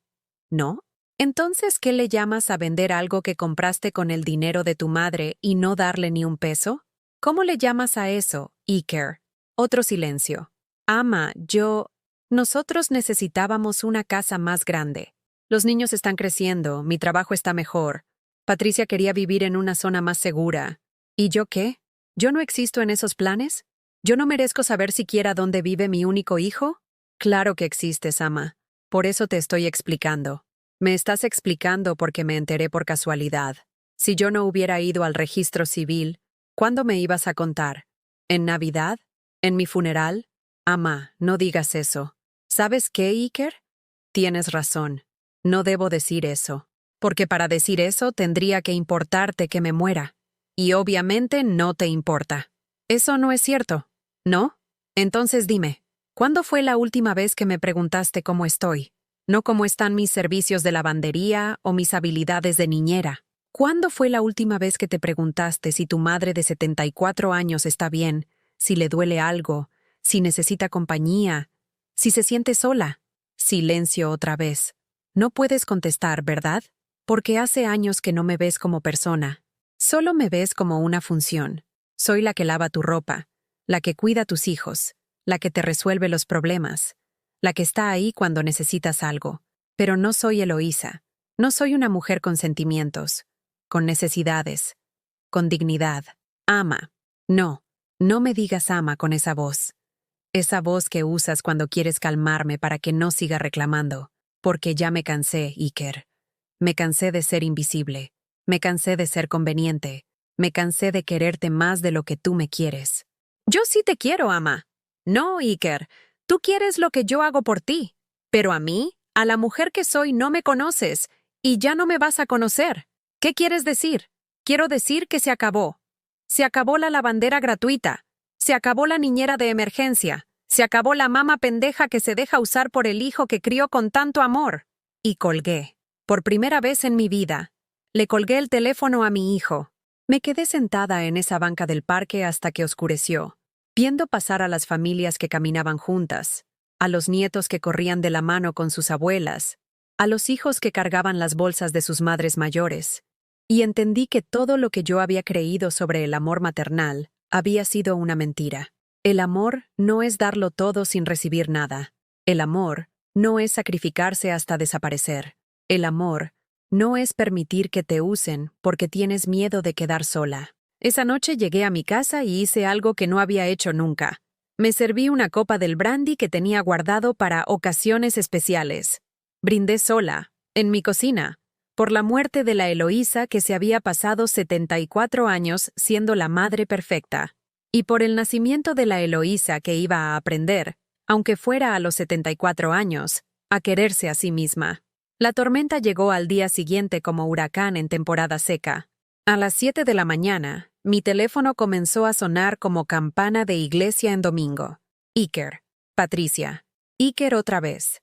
¿No? Entonces, ¿qué le llamas a vender algo que compraste con el dinero de tu madre y no darle ni un peso? ¿Cómo le llamas a eso, Iker? Otro silencio. Ama, nosotros necesitábamos una casa más grande. Los niños están creciendo, mi trabajo está mejor. Patricia quería vivir en una zona más segura. ¿Y yo qué? ¿Yo no existo en esos planes? ¿Yo no merezco saber siquiera dónde vive mi único hijo? Claro que existes, ama. Por eso te estoy explicando. Me estás explicando porque me enteré por casualidad. Si yo no hubiera ido al registro civil, ¿cuándo me ibas a contar? ¿En Navidad? ¿En mi funeral? Ama, no digas eso. ¿Sabes qué, Iker? Tienes razón. No debo decir eso, porque para decir eso tendría que importarte que me muera. Y obviamente no te importa. Eso no es cierto, ¿no? Entonces dime, ¿cuándo fue la última vez que me preguntaste cómo estoy? No cómo están mis servicios de lavandería o mis habilidades de niñera. ¿Cuándo fue la última vez que te preguntaste si tu madre de 74 años está bien, si le duele algo, si necesita compañía, si se siente sola? Silencio otra vez. No puedes contestar, ¿verdad? Porque hace años que no me ves como persona. Solo me ves como una función. Soy la que lava tu ropa, la que cuida a tus hijos, la que te resuelve los problemas, la que está ahí cuando necesitas algo. Pero no soy Eloísa. No soy una mujer con sentimientos, con necesidades, con dignidad. Ama. No, no me digas ama con esa voz. Esa voz que usas cuando quieres calmarme para que no siga reclamando. Porque ya me cansé, Iker. Me cansé de ser invisible. Me cansé de ser conveniente. Me cansé de quererte más de lo que tú me quieres. Yo sí te quiero, ama. No, Iker. Tú quieres lo que yo hago por ti. Pero a mí, a la mujer que soy, no me conoces. Y ya no me vas a conocer. ¿Qué quieres decir? Quiero decir que se acabó. Se acabó la lavandera gratuita. Se acabó la niñera de emergencia. Se acabó la mamá pendeja que se deja usar por el hijo que crió con tanto amor. Y colgué. Por primera vez en mi vida. Le colgué el teléfono a mi hijo. Me quedé sentada en esa banca del parque hasta que oscureció, viendo pasar a las familias que caminaban juntas, a los nietos que corrían de la mano con sus abuelas, a los hijos que cargaban las bolsas de sus madres mayores, y entendí que todo lo que yo había creído sobre el amor maternal había sido una mentira. El amor no es darlo todo sin recibir nada. El amor no es sacrificarse hasta desaparecer. El amor no es permitir que te usen porque tienes miedo de quedar sola. Esa noche llegué a mi casa y hice algo que no había hecho nunca. Me serví una copa del brandy que tenía guardado para ocasiones especiales. Brindé sola, en mi cocina, por la muerte de la Eloísa que se había pasado 74 años siendo la madre perfecta, y por el nacimiento de la Eloísa que iba a aprender, aunque fuera a los 74 años, a quererse a sí misma. La tormenta llegó al día siguiente como huracán en temporada seca. A las 7 de la mañana, mi teléfono comenzó a sonar como campana de iglesia en domingo. Iker. Patricia. Iker otra vez.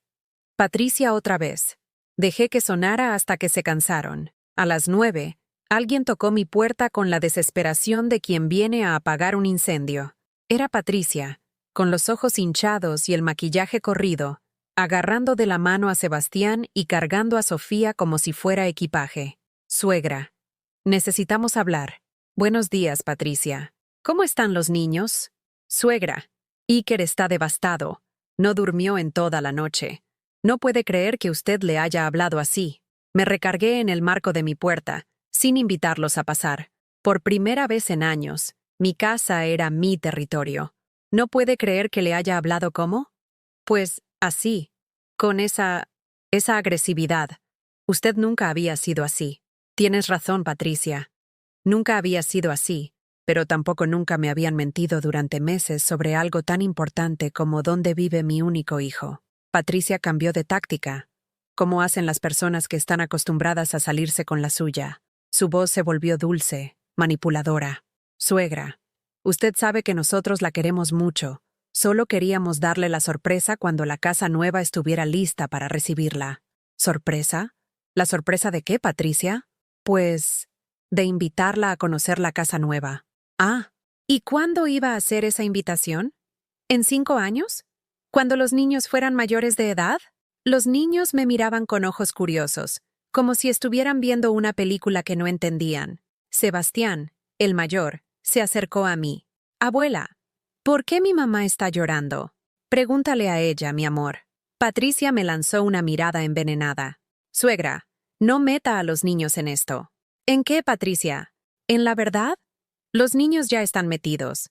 Patricia otra vez. Dejé que sonara hasta que se cansaron. A las 9, alguien tocó mi puerta con la desesperación de quien viene a apagar un incendio. Era Patricia, con los ojos hinchados y el maquillaje corrido, agarrando de la mano a Sebastián y cargando a Sofía como si fuera equipaje. Suegra. Necesitamos hablar. Buenos días, Patricia. ¿Cómo están los niños? Suegra. Iker está devastado. No durmió en toda la noche. No puede creer que usted le haya hablado así. Me recargué en el marco de mi puerta, sin invitarlos a pasar. Por primera vez en años, mi casa era mi territorio. ¿No puede creer que le haya hablado cómo? Pues, así, con esa agresividad. Usted nunca había sido así. Tienes razón, Patricia. Nunca había sido así, pero tampoco nunca me habían mentido durante meses sobre algo tan importante como dónde vive mi único hijo. Patricia cambió de táctica, como hacen las personas que están acostumbradas a salirse con la suya. Su voz se volvió dulce, manipuladora. Suegra, usted sabe que nosotros la queremos mucho. Solo queríamos darle la sorpresa cuando la casa nueva estuviera lista para recibirla. ¿Sorpresa? ¿La sorpresa de qué, Patricia? Pues, de invitarla a conocer la casa nueva. Ah, ¿y cuándo iba a hacer esa invitación? ¿En 5 años? ¿Cuando los niños fueran mayores de edad? Los niños me miraban con ojos curiosos, como si estuvieran viendo una película que no entendían. Sebastián, el mayor, se acercó a mí. Abuela, ¿por qué mi mamá está llorando? Pregúntale a ella, mi amor. Patricia me lanzó una mirada envenenada. Suegra, no meta a los niños en esto. ¿En qué, Patricia? ¿En la verdad? Los niños ya están metidos.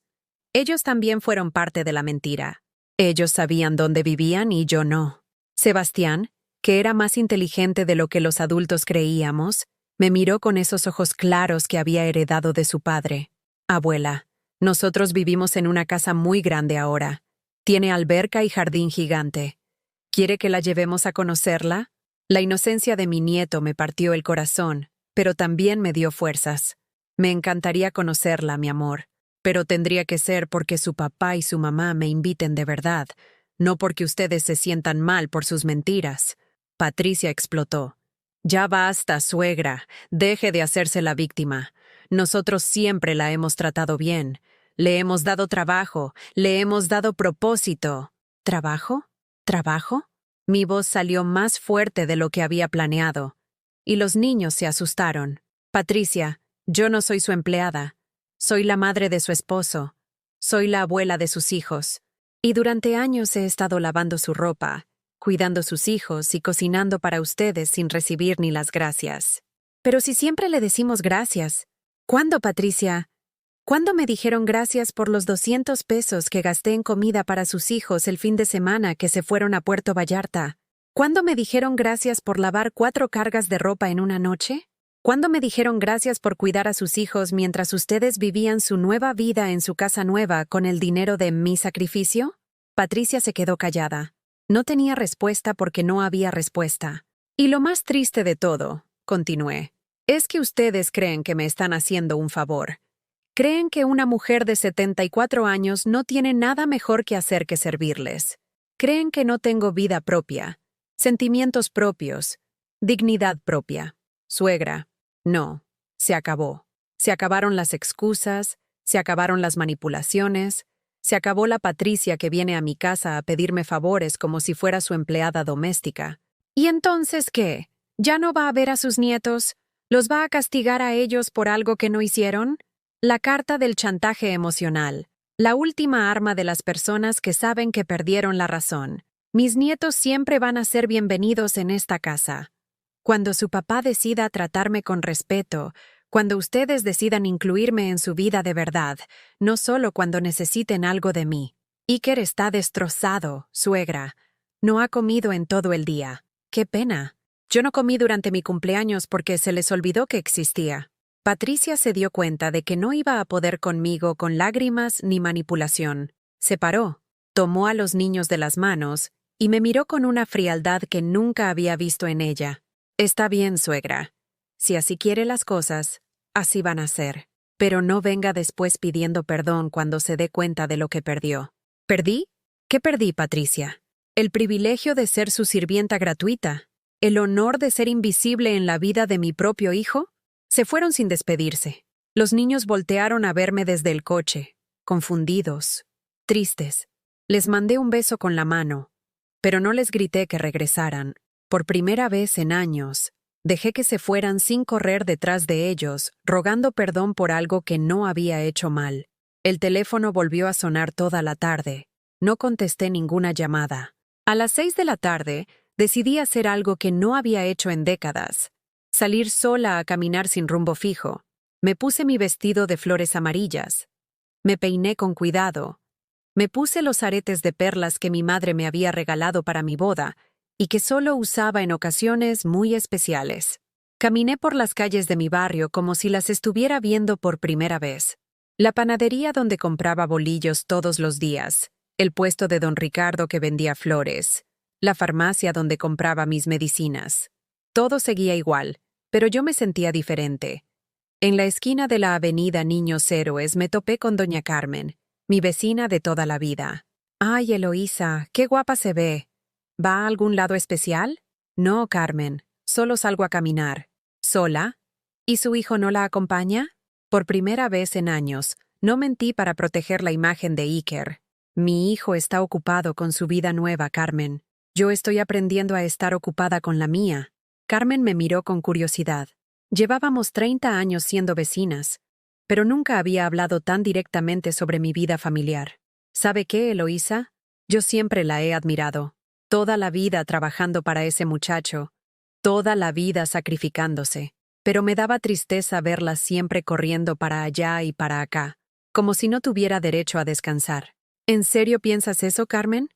Ellos también fueron parte de la mentira. Ellos sabían dónde vivían y yo no. Sebastián, que era más inteligente de lo que los adultos creíamos, me miró con esos ojos claros que había heredado de su padre. Abuela, nosotros vivimos en una casa muy grande ahora. Tiene alberca y jardín gigante. ¿Quiere que la llevemos a conocerla? La inocencia de mi nieto me partió el corazón, pero también me dio fuerzas. Me encantaría conocerla, mi amor, pero tendría que ser porque su papá y su mamá me inviten de verdad, no porque ustedes se sientan mal por sus mentiras. Patricia explotó. Ya basta, suegra. Deje de hacerse la víctima. Nosotros siempre la hemos tratado bien. Le hemos dado trabajo, le hemos dado propósito. ¿Trabajo? ¿Trabajo? Mi voz salió más fuerte de lo que había planeado. Y los niños se asustaron. Patricia, yo no soy su empleada. Soy la madre de su esposo. Soy la abuela de sus hijos. Y durante años he estado lavando su ropa, cuidando sus hijos y cocinando para ustedes sin recibir ni las gracias. Pero si siempre le decimos gracias. ¿Cuándo, Patricia? ¿Cuándo me dijeron gracias por los 200 pesos que gasté en comida para sus hijos el fin de semana que se fueron a Puerto Vallarta? ¿Cuándo me dijeron gracias por lavar 4 cargas de ropa en una noche? ¿Cuándo me dijeron gracias por cuidar a sus hijos mientras ustedes vivían su nueva vida en su casa nueva con el dinero de mi sacrificio? Patricia se quedó callada. No tenía respuesta porque no había respuesta. Y lo más triste de todo, continué, es que ustedes creen que me están haciendo un favor. Creen que una mujer de 74 años no tiene nada mejor que hacer que servirles. Creen que no tengo vida propia, sentimientos propios, dignidad propia. Suegra, no, se acabó. Se acabaron las excusas, se acabaron las manipulaciones, se acabó la Patricia que viene a mi casa a pedirme favores como si fuera su empleada doméstica. ¿Y entonces qué? ¿Ya no va a ver a sus nietos? ¿Los va a castigar a ellos por algo que no hicieron? La carta del chantaje emocional, la última arma de las personas que saben que perdieron la razón. Mis nietos siempre van a ser bienvenidos en esta casa. Cuando su papá decida tratarme con respeto, cuando ustedes decidan incluirme en su vida de verdad, no solo cuando necesiten algo de mí. Iker está destrozado, suegra. No ha comido en todo el día. ¡Qué pena! Yo no comí durante mi cumpleaños porque se les olvidó que existía. Patricia se dio cuenta de que no iba a poder conmigo con lágrimas ni manipulación. Se paró, tomó a los niños de las manos y me miró con una frialdad que nunca había visto en ella. Está bien, suegra. Si así quiere las cosas, así van a ser. Pero no venga después pidiendo perdón cuando se dé cuenta de lo que perdió. ¿Perdí? ¿Qué perdí, Patricia? El privilegio de ser su sirvienta gratuita. ¿El honor de ser invisible en la vida de mi propio hijo? Se fueron sin despedirse. Los niños voltearon a verme desde el coche, confundidos, tristes. Les mandé un beso con la mano, pero no les grité que regresaran. Por primera vez en años, dejé que se fueran sin correr detrás de ellos, rogando perdón por algo que no había hecho mal. El teléfono volvió a sonar toda la tarde. No contesté ninguna llamada. A las 6 de la tarde, decidí hacer algo que no había hecho en décadas. Salir sola a caminar sin rumbo fijo. Me puse mi vestido de flores amarillas. Me peiné con cuidado. Me puse los aretes de perlas que mi madre me había regalado para mi boda y que solo usaba en ocasiones muy especiales. Caminé por las calles de mi barrio como si las estuviera viendo por primera vez. La panadería donde compraba bolillos todos los días, el puesto de don Ricardo que vendía flores, la farmacia donde compraba mis medicinas. Todo seguía igual, pero yo me sentía diferente. En la esquina de la avenida Niños Héroes me topé con doña Carmen, mi vecina de toda la vida. «Ay, Eloísa, qué guapa se ve. ¿Va a algún lado especial?» «No, Carmen, solo salgo a caminar». «¿Sola? ¿Y su hijo no la acompaña?» Por primera vez en años, no mentí para proteger la imagen de Iker. «Mi hijo está ocupado con su vida nueva, Carmen. Yo estoy aprendiendo a estar ocupada con la mía». Carmen me miró con curiosidad. Llevábamos 30 años siendo vecinas, pero nunca había hablado tan directamente sobre mi vida familiar. ¿Sabe qué, Eloísa? Yo siempre la he admirado. Toda la vida trabajando para ese muchacho. Toda la vida sacrificándose. Pero me daba tristeza verla siempre corriendo para allá y para acá, como si no tuviera derecho a descansar. ¿En serio piensas eso, Carmen?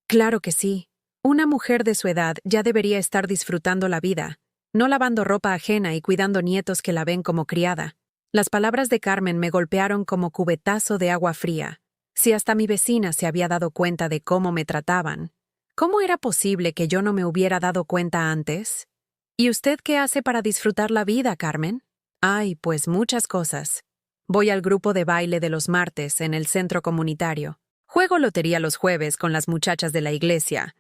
Claro que sí. Una mujer de su edad ya debería estar disfrutando la vida, no lavando ropa ajena y cuidando nietos que la ven como criada. Las palabras de Carmen me golpearon como cubetazo de agua fría. Si hasta mi vecina se había dado cuenta de cómo me trataban, ¿cómo era posible que yo no me hubiera dado cuenta antes? ¿Y usted qué hace para disfrutar la vida, Carmen? Ay, pues muchas cosas. Voy al grupo de baile de los martes en el centro comunitario. Juego lotería los jueves con las muchachas de la iglesia.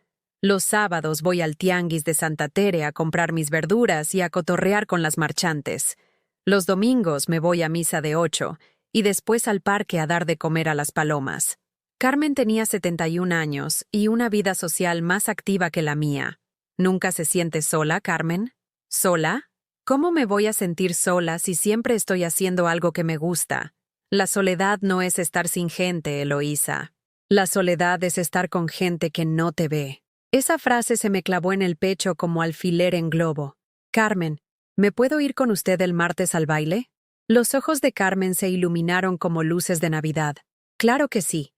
Los sábados voy al tianguis de Santa Tere a comprar mis verduras y a cotorrear con las marchantes. Los domingos me voy a misa de 8 y después al parque a dar de comer a las palomas. Carmen tenía 71 años y una vida social más activa que la mía. ¿Nunca se siente sola, Carmen? ¿Sola? ¿Cómo me voy a sentir sola si siempre estoy haciendo algo que me gusta? La soledad no es estar sin gente, Eloísa. La soledad es estar con gente que no te ve. Esa frase se me clavó en el pecho como alfiler en globo. Carmen, ¿me puedo ir con usted el martes al baile? Los ojos de Carmen se iluminaron como luces de Navidad. Claro que sí.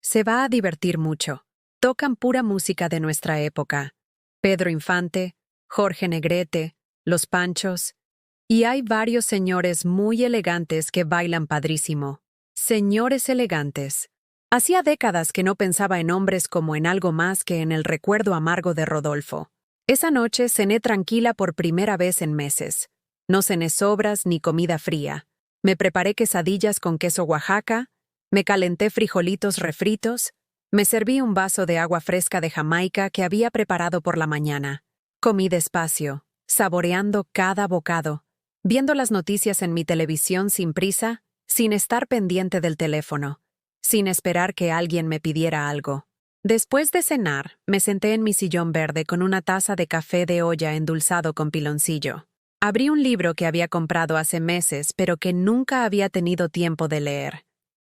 Se va a divertir mucho. Tocan pura música de nuestra época. Pedro Infante, Jorge Negrete, Los Panchos. Y hay varios señores muy elegantes que bailan padrísimo. Señores elegantes. Hacía décadas que no pensaba en hombres como en algo más que en el recuerdo amargo de Rodolfo. Esa noche cené tranquila por primera vez en meses. No cené sobras ni comida fría. Me preparé quesadillas con queso Oaxaca, me calenté frijolitos refritos, me serví un vaso de agua fresca de Jamaica que había preparado por la mañana. Comí despacio, saboreando cada bocado, viendo las noticias en mi televisión sin prisa, sin estar pendiente del teléfono, sin esperar que alguien me pidiera algo. Después de cenar, me senté en mi sillón verde con una taza de café de olla endulzado con piloncillo. Abrí un libro que había comprado hace meses, pero que nunca había tenido tiempo de leer.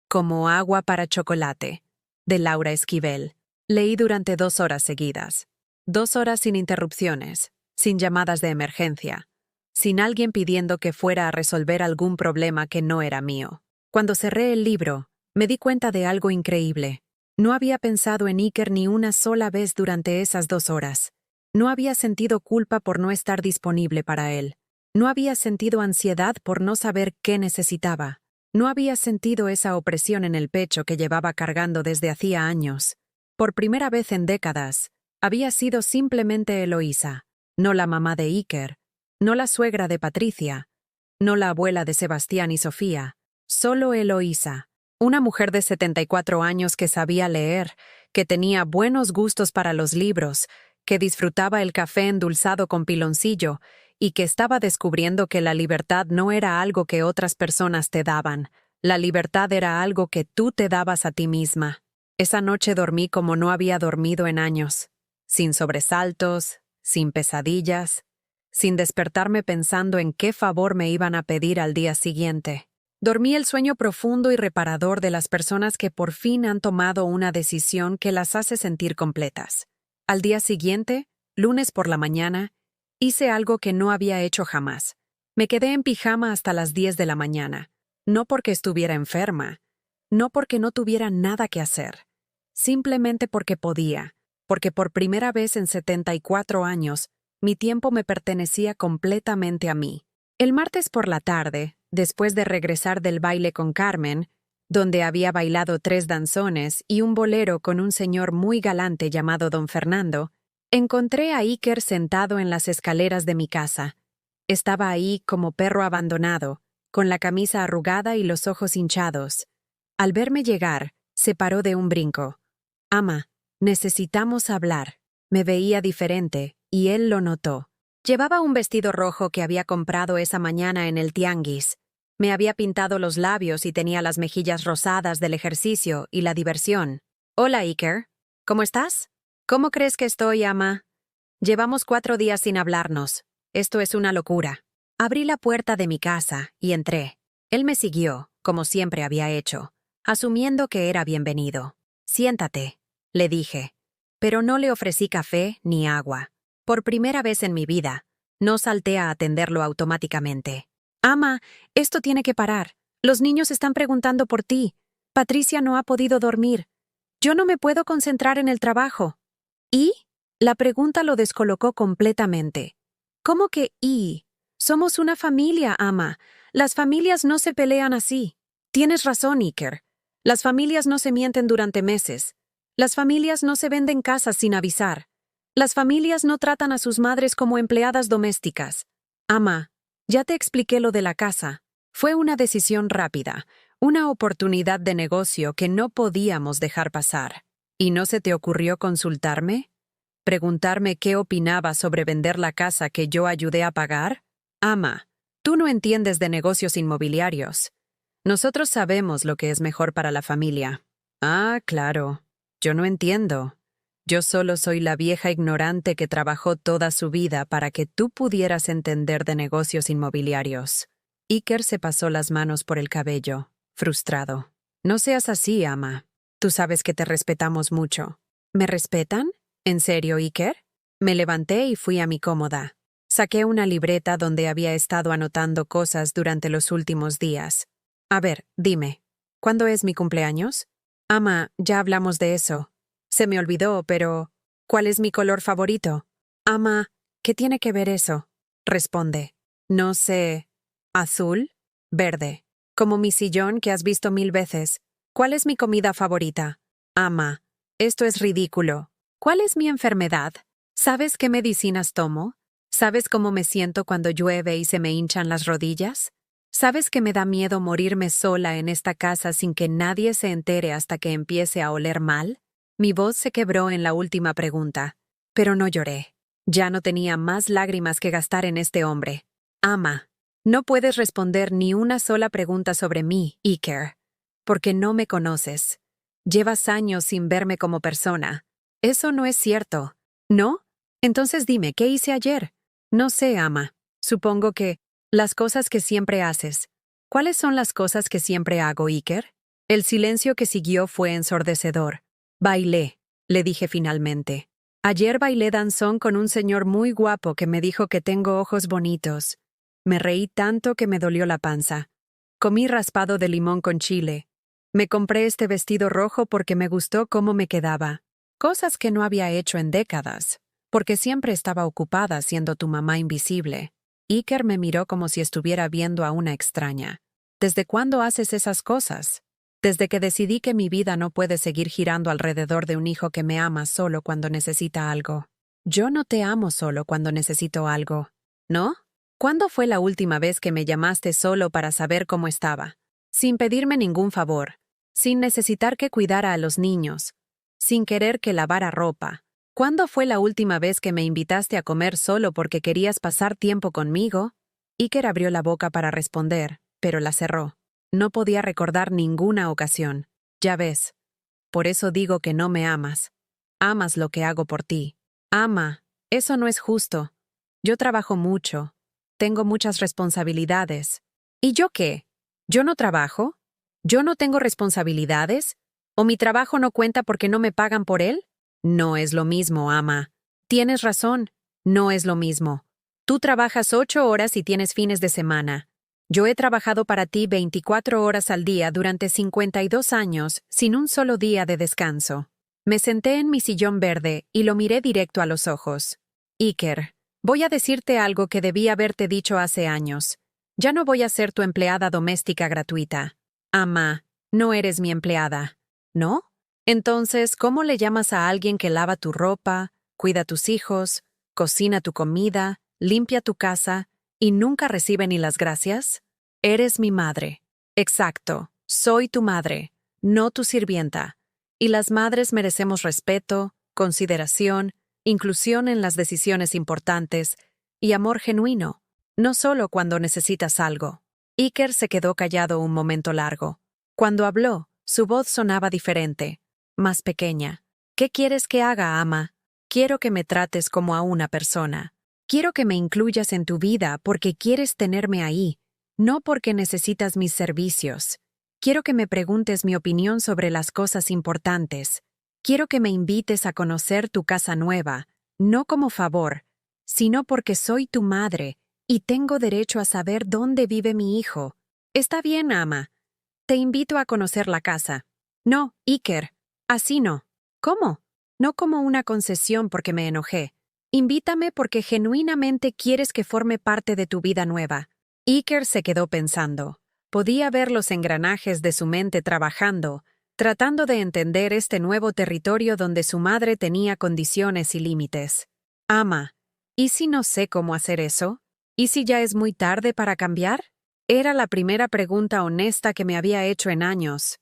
Como agua para chocolate, de Laura Esquivel. Leí durante 2 horas seguidas. 2 horas sin interrupciones, sin llamadas de emergencia, sin alguien pidiendo que fuera a resolver algún problema que no era mío. Cuando cerré el libro, me di cuenta de algo increíble. No había pensado en Iker ni una sola vez durante esas 2 horas. No había sentido culpa por no estar disponible para él. No había sentido ansiedad por no saber qué necesitaba. No había sentido esa opresión en el pecho que llevaba cargando desde hacía años. Por primera vez en décadas, había sido simplemente Eloísa, no la mamá de Iker, no la suegra de Patricia, no la abuela de Sebastián y Sofía, solo Eloísa. Una mujer de 74 años que sabía leer, que tenía buenos gustos para los libros, que disfrutaba el café endulzado con piloncillo y que estaba descubriendo que la libertad no era algo que otras personas te daban. La libertad era algo que tú te dabas a ti misma. Esa noche dormí como no había dormido en años, sin sobresaltos, sin pesadillas, sin despertarme pensando en qué favor me iban a pedir al día siguiente. Dormí el sueño profundo y reparador de las personas que por fin han tomado una decisión que las hace sentir completas. Al día siguiente, lunes por la mañana, hice algo que no había hecho jamás. Me quedé en pijama hasta las 10 de la mañana, no porque estuviera enferma, no porque no tuviera nada que hacer, simplemente porque podía, porque por primera vez en 74 años, mi tiempo me pertenecía completamente a mí. El martes por la tarde, después de regresar del baile con Carmen, donde había bailado 3 danzones y un bolero con un señor muy galante llamado Don Fernando, encontré a Iker sentado en las escaleras de mi casa. Estaba ahí como perro abandonado, con la camisa arrugada y los ojos hinchados. Al verme llegar, se paró de un brinco. «Ama, necesitamos hablar». Me veía diferente, y él lo notó. Llevaba un vestido rojo que había comprado esa mañana en el tianguis. Me había pintado los labios y tenía las mejillas rosadas del ejercicio y la diversión. «Hola, Iker. ¿Cómo estás?» «¿Cómo crees que estoy, ama?» «Llevamos 4 días sin hablarnos. Esto es una locura». Abrí la puerta de mi casa y entré. Él me siguió, como siempre había hecho, asumiendo que era bienvenido. «Siéntate», le dije, pero no le ofrecí café ni agua. Por primera vez en mi vida, no salté a atenderlo automáticamente. «Ama, esto tiene que parar. Los niños están preguntando por ti. Patricia no ha podido dormir. Yo no me puedo concentrar en el trabajo». ¿Y? La pregunta lo descolocó completamente. ¿Cómo que y? Somos una familia, ama. Las familias no se pelean así. Tienes razón, Iker. Las familias no se mienten durante meses. Las familias no se venden casas sin avisar. Las familias no tratan a sus madres como empleadas domésticas. Ama, ya te expliqué lo de la casa. Fue una decisión rápida, una oportunidad de negocio que no podíamos dejar pasar. ¿Y no se te ocurrió consultarme? ¿Preguntarme qué opinaba sobre vender la casa que yo ayudé a pagar? Ama, tú no entiendes de negocios inmobiliarios. Nosotros sabemos lo que es mejor para la familia. Ah, claro. Yo no entiendo. Yo solo soy la vieja ignorante que trabajó toda su vida para que tú pudieras entender de negocios inmobiliarios. Iker se pasó las manos por el cabello, frustrado. No seas así, ama. Tú sabes que te respetamos mucho. ¿Me respetan? ¿En serio, Iker? Me levanté y fui a mi cómoda. Saqué una libreta donde había estado anotando cosas durante los últimos días. A ver, dime, ¿cuándo es mi cumpleaños? Ama, ya hablamos de eso. Se me olvidó, pero ¿cuál es mi color favorito? Ama, ¿qué tiene que ver eso? Responde. No sé. ¿Azul? Verde. Como mi sillón que has visto 1000 veces. ¿Cuál es mi comida favorita? Ama, esto es ridículo. ¿Cuál es mi enfermedad? ¿Sabes qué medicinas tomo? ¿Sabes cómo me siento cuando llueve y se me hinchan las rodillas? ¿Sabes que me da miedo morirme sola en esta casa sin que nadie se entere hasta que empiece a oler mal? Mi voz se quebró en la última pregunta, pero no lloré. Ya no tenía más lágrimas que gastar en este hombre. Ama, no puedes responder ni una sola pregunta sobre mí, Iker, porque no me conoces. Llevas años sin verme como persona. Eso no es cierto. ¿No? Entonces dime, ¿qué hice ayer? No sé, ama. Supongo que las cosas que siempre haces. ¿Cuáles son las cosas que siempre hago, Iker? El silencio que siguió fue ensordecedor. Bailé, le dije finalmente. Ayer bailé danzón con un señor muy guapo que me dijo que tengo ojos bonitos. Me reí tanto que me dolió la panza. Comí raspado de limón con chile. Me compré este vestido rojo porque me gustó cómo me quedaba. Cosas que no había hecho en décadas, porque siempre estaba ocupada siendo tu mamá invisible. Iker me miró como si estuviera viendo a una extraña. ¿Desde cuándo haces esas cosas? Desde que decidí que mi vida no puede seguir girando alrededor de un hijo que me ama solo cuando necesita algo. Yo no te amo solo cuando necesito algo, ¿no? ¿Cuándo fue la última vez que me llamaste solo para saber cómo estaba? Sin pedirme ningún favor, sin necesitar que cuidara a los niños, sin querer que lavara ropa. ¿Cuándo fue la última vez que me invitaste a comer solo porque querías pasar tiempo conmigo? Iker abrió la boca para responder, pero la cerró. No podía recordar ninguna ocasión. Ya ves. Por eso digo que no me amas. Amas lo que hago por ti. Ama, eso no es justo. Yo trabajo mucho. Tengo muchas responsabilidades. ¿Y yo qué? ¿Yo no trabajo? ¿Yo no tengo responsabilidades? ¿O mi trabajo no cuenta porque no me pagan por él? No es lo mismo, ama. Tienes razón. No es lo mismo. Tú trabajas 8 horas y tienes fines de semana. Yo he trabajado para ti 24 horas al día durante 52 años, sin un solo día de descanso. Me senté en mi sillón verde y lo miré directo a los ojos. Iker, voy a decirte algo que debí haberte dicho hace años. Ya no voy a ser tu empleada doméstica gratuita. Ama, no eres mi empleada. ¿No? Entonces, ¿cómo le llamas a alguien que lava tu ropa, cuida tus hijos, cocina tu comida, limpia tu casa y nunca recibe ni las gracias? Eres mi madre. Exacto, soy tu madre, no tu sirvienta. Y las madres merecemos respeto, consideración, inclusión en las decisiones importantes y amor genuino, no solo cuando necesitas algo. Iker se quedó callado un momento largo. Cuando habló, su voz sonaba diferente, más pequeña. ¿Qué quieres que haga, ama? Quiero que me trates como a una persona. Quiero que me incluyas en tu vida porque quieres tenerme ahí, no porque necesitas mis servicios. Quiero que me preguntes mi opinión sobre las cosas importantes. Quiero que me invites a conocer tu casa nueva, no como favor, sino porque soy tu madre y tengo derecho a saber dónde vive mi hijo. Está bien, ama. Te invito a conocer la casa. No, Iker, así no. ¿Cómo? No como una concesión porque me enojé. Invítame porque genuinamente quieres que forme parte de tu vida nueva. Iker se quedó pensando. Podía ver los engranajes de su mente trabajando, tratando de entender este nuevo territorio donde su madre tenía condiciones y límites. Ama, ¿y si no sé cómo hacer eso? ¿Y si ya es muy tarde para cambiar? Era la primera pregunta honesta que me había hecho en años.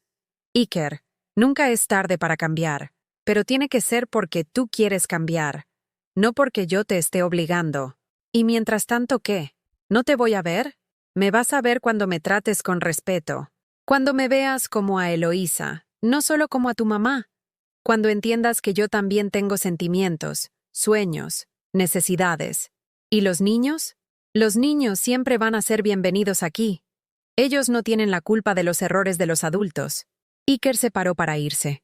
Iker, nunca es tarde para cambiar, pero tiene que ser porque tú quieres cambiar. no porque yo te esté obligando. Y mientras tanto, ¿qué? ¿No te voy a ver? Me vas a ver cuando me trates con respeto. Cuando me veas como a Eloísa, no solo como a tu mamá. Cuando entiendas que yo también tengo sentimientos, sueños, necesidades. ¿Y los niños? Los niños siempre van a ser bienvenidos aquí. Ellos no tienen la culpa de los errores de los adultos. Iker se paró para irse.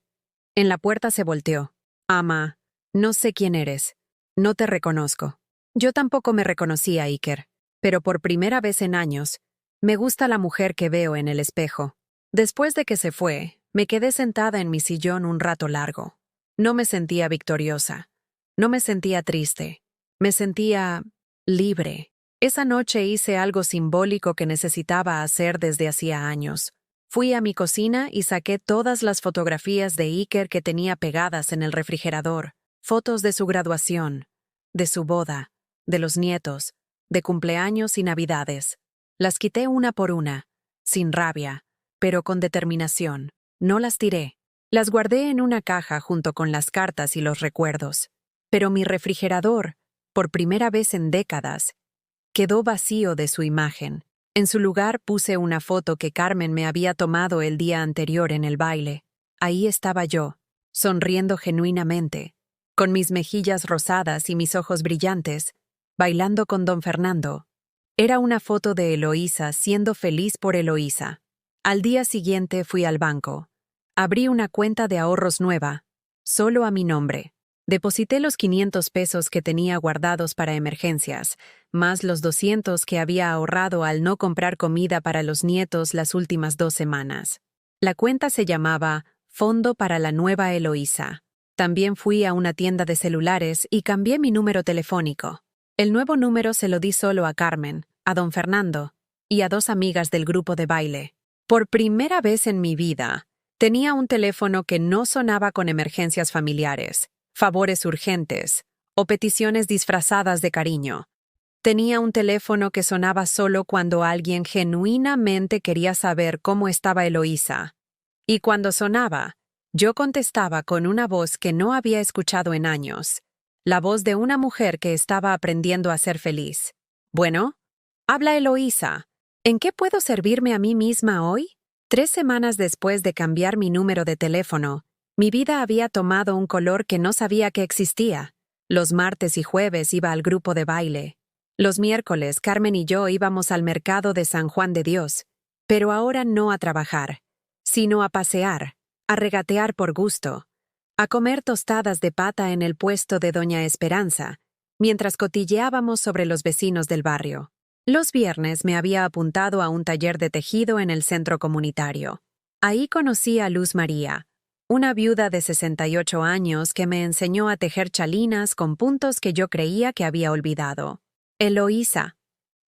En la puerta se volteó. Ama, no sé quién eres. No te reconozco. Yo tampoco me reconocí a Iker, pero por primera vez en años, me gusta la mujer que veo en el espejo. Después de que se fue, me quedé sentada en mi sillón un rato largo. No me sentía victoriosa. No me sentía triste. Me sentía libre. Esa noche hice algo simbólico que necesitaba hacer desde hacía años. Fui a mi cocina y saqué todas las fotografías de Iker que tenía pegadas en el refrigerador. Fotos de su graduación, de su boda, de los nietos, de cumpleaños y navidades. Las quité una por una, sin rabia, pero con determinación. No las tiré. Las guardé en una caja junto con las cartas y los recuerdos. Pero mi refrigerador, por primera vez en décadas, quedó vacío de su imagen. En su lugar puse una foto que Carmen me había tomado el día anterior en el baile. Ahí estaba yo, sonriendo genuinamente, con mis mejillas rosadas y mis ojos brillantes, bailando con don Fernando. Era una foto de Eloísa siendo feliz por Eloísa. Al día siguiente fui al banco. Abrí una cuenta de ahorros nueva, solo a mi nombre. Deposité los 500 pesos que tenía guardados para emergencias, más los 200 que había ahorrado al no comprar comida para los nietos las últimas 2 semanas. La cuenta se llamaba Fondo para la Nueva Eloísa. También fui a una tienda de celulares y cambié mi número telefónico. El nuevo número se lo di solo a Carmen, a don Fernando y a 2 amigas del grupo de baile. Por primera vez en mi vida, tenía un teléfono que no sonaba con emergencias familiares, favores urgentes o peticiones disfrazadas de cariño. Tenía un teléfono que sonaba solo cuando alguien genuinamente quería saber cómo estaba Eloísa. Y cuando sonaba, yo contestaba con una voz que no había escuchado en años, la voz de una mujer que estaba aprendiendo a ser feliz. Bueno, habla Eloísa. ¿En qué puedo servirme a mí misma hoy? 3 semanas después de cambiar mi número de teléfono, mi vida había tomado un color que no sabía que existía. Los martes y jueves iba al grupo de baile. Los miércoles, Carmen y yo íbamos al mercado de San Juan de Dios, pero ahora no a trabajar, sino a pasear, a regatear por gusto, a comer tostadas de pata en el puesto de Doña Esperanza, mientras cotilleábamos sobre los vecinos del barrio. Los viernes me había apuntado a un taller de tejido en el centro comunitario. Ahí conocí a Luz María, una viuda de 68 años que me enseñó a tejer chalinas con puntos que yo creía que había olvidado. Eloísa,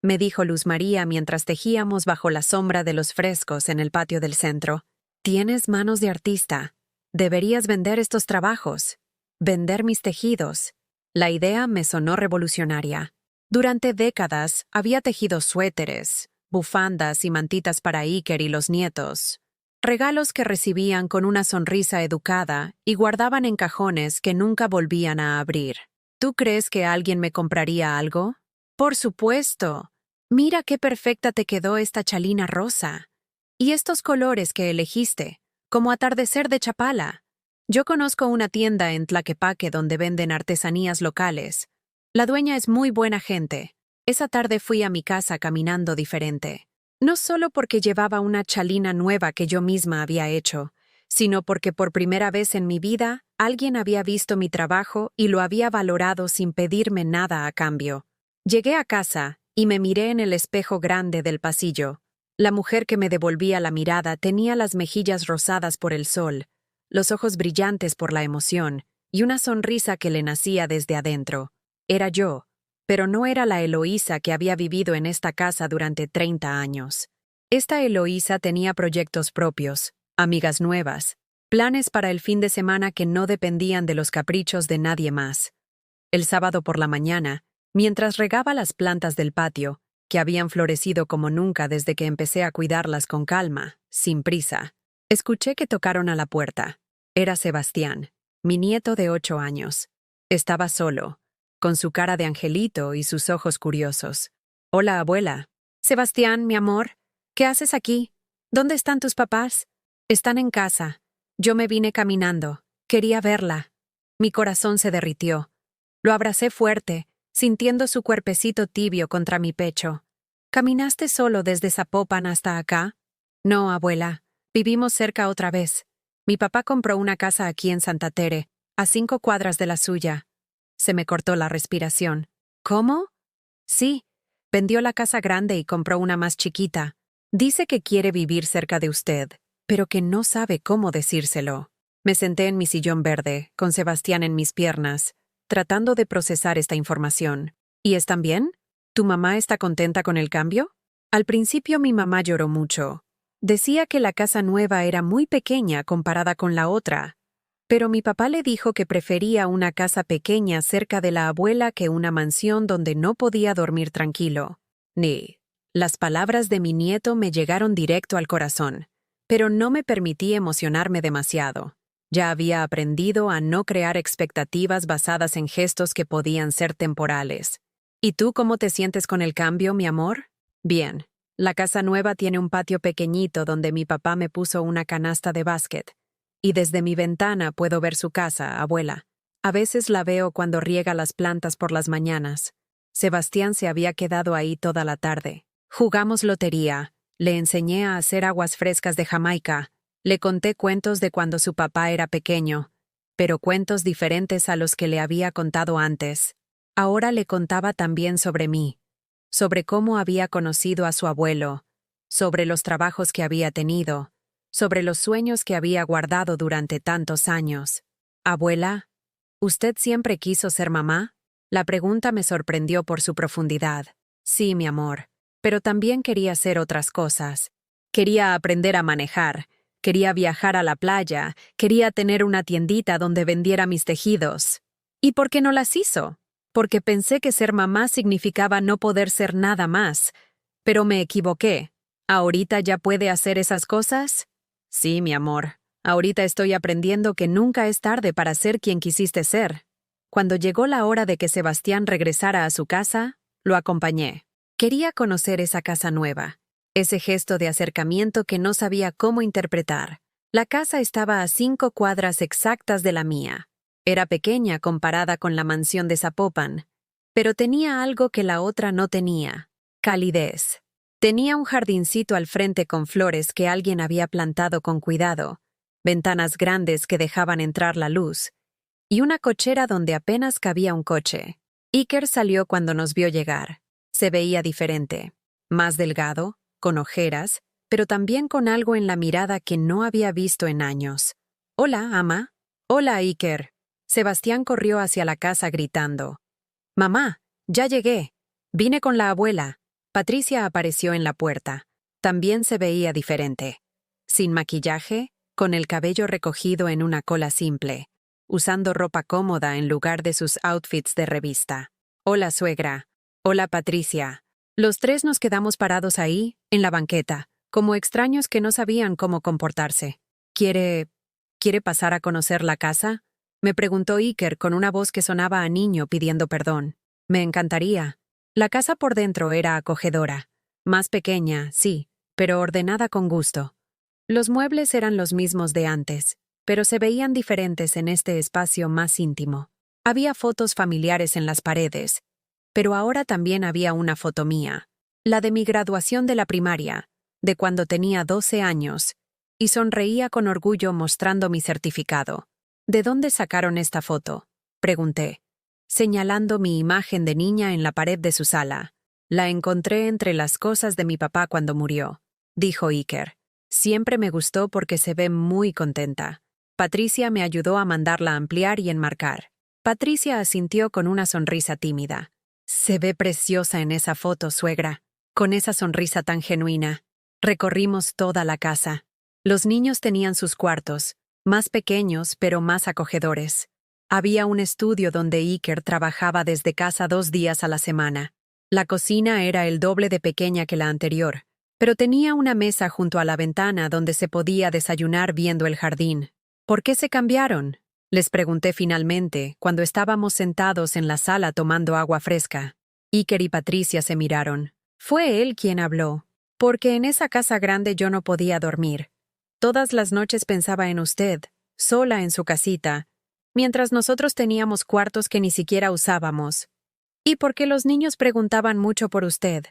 me dijo Luz María mientras tejíamos bajo la sombra de los frescos en el patio del centro. Tienes manos de artista. Deberías vender estos trabajos. Vender mis tejidos. La idea me sonó revolucionaria. Durante décadas había tejido suéteres, bufandas y mantitas para Iker y los nietos. Regalos que recibían con una sonrisa educada y guardaban en cajones que nunca volvían a abrir. ¿Tú crees que alguien me compraría algo? Por supuesto. Mira qué perfecta te quedó esta chalina rosa. Y estos colores que elegiste, como atardecer de Chapala. Yo conozco una tienda en Tlaquepaque donde venden artesanías locales. La dueña es muy buena gente. Esa tarde fui a mi casa caminando diferente. No solo porque llevaba una chalina nueva que yo misma había hecho, sino porque por primera vez en mi vida alguien había visto mi trabajo y lo había valorado sin pedirme nada a cambio. Llegué a casa y me miré en el espejo grande del pasillo. La mujer que me devolvía la mirada tenía las mejillas rosadas por el sol, los ojos brillantes por la emoción y una sonrisa que le nacía desde adentro. Era yo, pero no era la Eloísa que había vivido en esta casa durante 30 años. Esta Eloísa tenía proyectos propios, amigas nuevas, planes para el fin de semana que no dependían de los caprichos de nadie más. El sábado por la mañana, mientras regaba las plantas del patio, que habían florecido como nunca desde que empecé a cuidarlas con calma, sin prisa, escuché que tocaron a la puerta. Era Sebastián, mi nieto de 8 años. Estaba solo. con su cara de angelito y sus ojos curiosos. Hola, abuela. Sebastián, mi amor, ¿qué haces aquí? ¿Dónde están tus papás? Están en casa. Yo me vine caminando. Quería verla. Mi corazón se derritió. Lo abracé fuerte, sintiendo su cuerpecito tibio contra mi pecho. ¿Caminaste solo desde Zapopan hasta acá? No, abuela. Vivimos cerca otra vez. Mi papá compró una casa aquí en Santa Tere, a 5 cuadras de la suya. Se me cortó la respiración. ¿Cómo? Sí. Vendió la casa grande y compró una más chiquita. Dice que quiere vivir cerca de usted, pero que no sabe cómo decírselo. Me senté en mi sillón verde, con Sebastián en mis piernas, tratando de procesar esta información. ¿Y están bien? ¿Tu mamá está contenta con el cambio? Al principio mi mamá lloró mucho. Decía que la casa nueva era muy pequeña comparada con la otra, pero mi papá le dijo que prefería una casa pequeña cerca de la abuela que una mansión donde no podía dormir tranquilo. Las palabras de mi nieto me llegaron directo al corazón, pero no me permití emocionarme demasiado. Ya había aprendido a no crear expectativas basadas en gestos que podían ser temporales. ¿Y tú cómo te sientes con el cambio, mi amor? Bien. La casa nueva tiene un patio pequeñito donde mi papá me puso una canasta de básquet. Y desde mi ventana puedo ver su casa, abuela. A veces la veo cuando riega las plantas por las mañanas. Sebastián se había quedado ahí toda la tarde. Jugamos lotería. Le enseñé a hacer aguas frescas de Jamaica. Le conté cuentos de cuando su papá era pequeño, pero cuentos diferentes a los que le había contado antes. Ahora le contaba también sobre mí, sobre cómo había conocido a su abuelo, sobre los trabajos que había tenido, sobre los sueños que había guardado durante tantos años. Abuela, ¿usted siempre quiso ser mamá? La pregunta me sorprendió por su profundidad. Sí, mi amor, pero también quería hacer otras cosas. Quería aprender a manejar, quería viajar a la playa, quería tener una tiendita donde vendiera mis tejidos. ¿Y por qué no las hizo? Porque pensé que ser mamá significaba no poder ser nada más. Pero me equivoqué. ¿Ahorita ya puede hacer esas cosas? Sí, mi amor. Ahorita estoy aprendiendo que nunca es tarde para ser quien quisiste ser. Cuando llegó la hora de que Sebastián regresara a su casa, lo acompañé. Quería conocer esa casa nueva, ese gesto de acercamiento que no sabía cómo interpretar. La casa estaba a 5 cuadras exactas de la mía. Era pequeña comparada con la mansión de Zapopan, pero tenía algo que la otra no tenía: calidez. Tenía un jardincito al frente con flores que alguien había plantado con cuidado, ventanas grandes que dejaban entrar la luz, y una cochera donde apenas cabía un coche. Iker salió cuando nos vio llegar. Se veía diferente, más delgado, con ojeras, pero también con algo en la mirada que no había visto en años. «Hola, ama». «Hola, Iker». Sebastián corrió hacia la casa gritando: «Mamá, ya llegué. Vine con la abuela». Patricia apareció en la puerta. También se veía diferente. Sin maquillaje, con el cabello recogido en una cola simple, usando ropa cómoda en lugar de sus outfits de revista. «Hola, suegra». «Hola, Patricia». Los tres nos quedamos parados ahí, en la banqueta, como extraños que no sabían cómo comportarse. ¿Quiere pasar a conocer la casa?», me preguntó Iker con una voz que sonaba a niño pidiendo perdón. «Me encantaría». La casa por dentro era acogedora. Más pequeña, sí, pero ordenada con gusto. Los muebles eran los mismos de antes, pero se veían diferentes en este espacio más íntimo. Había fotos familiares en las paredes, pero ahora también había una foto mía, la de mi graduación de la primaria, de cuando tenía 12 años, y sonreía con orgullo mostrando mi certificado. «¿De dónde sacaron esta foto?», pregunté, señalando mi imagen de niña en la pared de su sala. «La encontré entre las cosas de mi papá cuando murió», dijo Iker. «Siempre me gustó porque se ve muy contenta». Patricia me ayudó a mandarla a ampliar y enmarcar. Patricia asintió con una sonrisa tímida. «Se ve preciosa en esa foto, suegra», con esa sonrisa tan genuina. Recorrimos toda la casa. Los niños tenían sus cuartos, más pequeños pero más acogedores. Había un estudio donde Iker trabajaba desde casa 2 días a la semana. La cocina era el doble de pequeña que la anterior, pero tenía una mesa junto a la ventana donde se podía desayunar viendo el jardín. «¿Por qué se cambiaron?», Les pregunté finalmente, cuando estábamos sentados en la sala tomando agua fresca. Iker y Patricia se miraron. Fue él quien habló. Porque en esa casa grande yo no podía dormir. Todas las noches pensaba en usted, sola en su casita, mientras nosotros teníamos cuartos que ni siquiera usábamos. Y porque los niños preguntaban mucho por usted,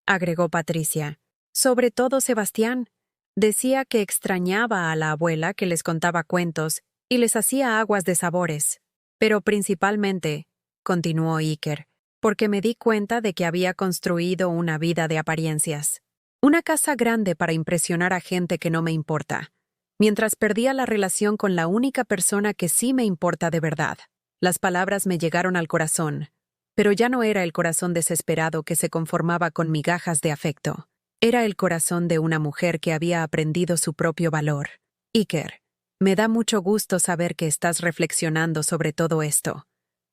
agregó Patricia. Sobre todo Sebastián. Decía que extrañaba a la abuela que les contaba cuentos y les hacía aguas de sabores. Pero principalmente, continuó Iker, porque me di cuenta de que había construido una vida de apariencias. Una casa grande para impresionar a gente que no me importa, mientras perdía la relación con la única persona que sí me importa de verdad. Las palabras me llegaron al corazón, pero ya no era el corazón desesperado que se conformaba con migajas de afecto. Era el corazón de una mujer que había aprendido su propio valor. Iker, me da mucho gusto saber que estás reflexionando sobre todo esto,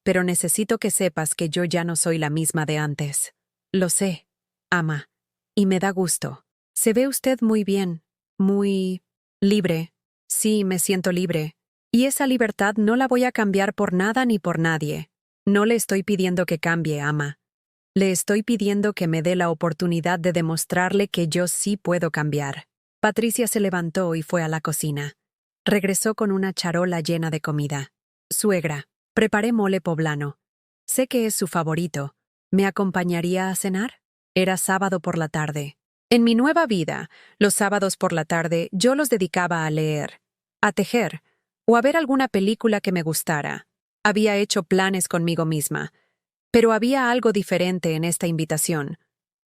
pero necesito que sepas que yo ya no soy la misma de antes. Lo sé, ama, y me da gusto. Se ve usted muy bien, muy libre. Sí, me siento libre. Y esa libertad no la voy a cambiar por nada ni por nadie. No le estoy pidiendo que cambie, ama. Le estoy pidiendo que me dé la oportunidad de demostrarle que yo sí puedo cambiar. Patricia se levantó y fue a la cocina. Regresó con una charola llena de comida. Suegra, preparé mole poblano. Sé que es su favorito. ¿Me acompañaría a cenar? Era sábado por la tarde. En mi nueva vida, los sábados por la tarde yo los dedicaba a leer, a tejer o a ver alguna película que me gustara. Había hecho planes conmigo misma. Pero había algo diferente en esta invitación.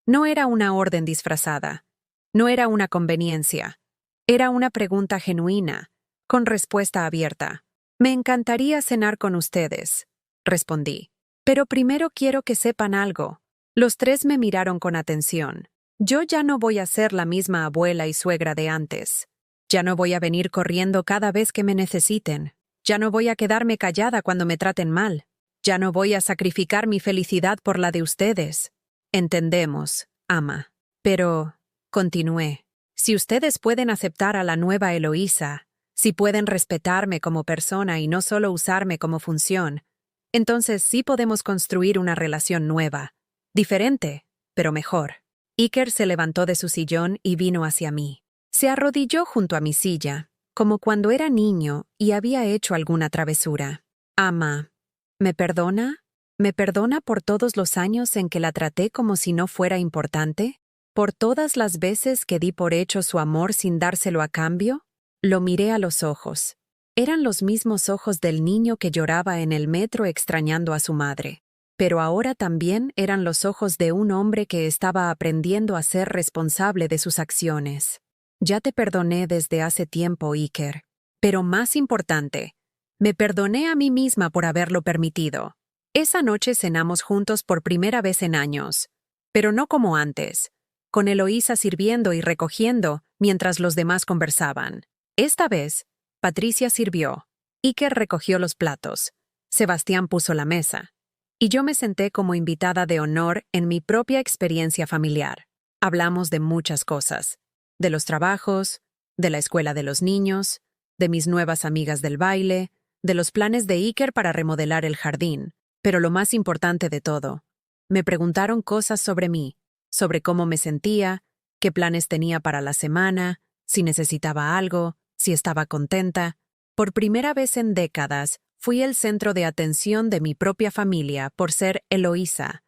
No era una orden disfrazada. No era una conveniencia. Era una pregunta genuina, con respuesta abierta. Me encantaría cenar con ustedes, respondí. Pero primero quiero que sepan algo. Los tres me miraron con atención. Yo ya no voy a ser la misma abuela y suegra de antes. Ya no voy a venir corriendo cada vez que me necesiten. Ya no voy a quedarme callada cuando me traten mal. Ya no voy a sacrificar mi felicidad por la de ustedes. Entendemos, ama. Pero, continué, si ustedes pueden aceptar a la nueva Eloísa, si pueden respetarme como persona y no solo usarme como función, entonces sí podemos construir una relación nueva, diferente, pero mejor. Iker se levantó de su sillón y vino hacia mí. Se arrodilló junto a mi silla, como cuando era niño y había hecho alguna travesura. Ama, ¿me perdona? ¿Me perdona por todos los años en que la traté como si no fuera importante? ¿Por todas las veces que di por hecho su amor sin dárselo a cambio? Lo miré a los ojos. Eran los mismos ojos del niño que lloraba en el metro extrañando a su madre. Pero ahora también eran los ojos de un hombre que estaba aprendiendo a ser responsable de sus acciones. Ya te perdoné desde hace tiempo, Iker. Pero más importante, me perdoné a mí misma por haberlo permitido. Esa noche cenamos juntos por primera vez en años, pero no como antes, con Eloísa sirviendo y recogiendo mientras los demás conversaban. Esta vez, Patricia sirvió, Iker recogió los platos, Sebastián puso la mesa, y yo me senté como invitada de honor en mi propia experiencia familiar. Hablamos de muchas cosas, de los trabajos, de la escuela de los niños, de mis nuevas amigas del baile, de los planes de Iker para remodelar el jardín, pero lo más importante de todo, me preguntaron cosas sobre mí, sobre cómo me sentía, qué planes tenía para la semana, si necesitaba algo, si estaba contenta. Por primera vez en décadas, fui el centro de atención de mi propia familia por ser Eloísa,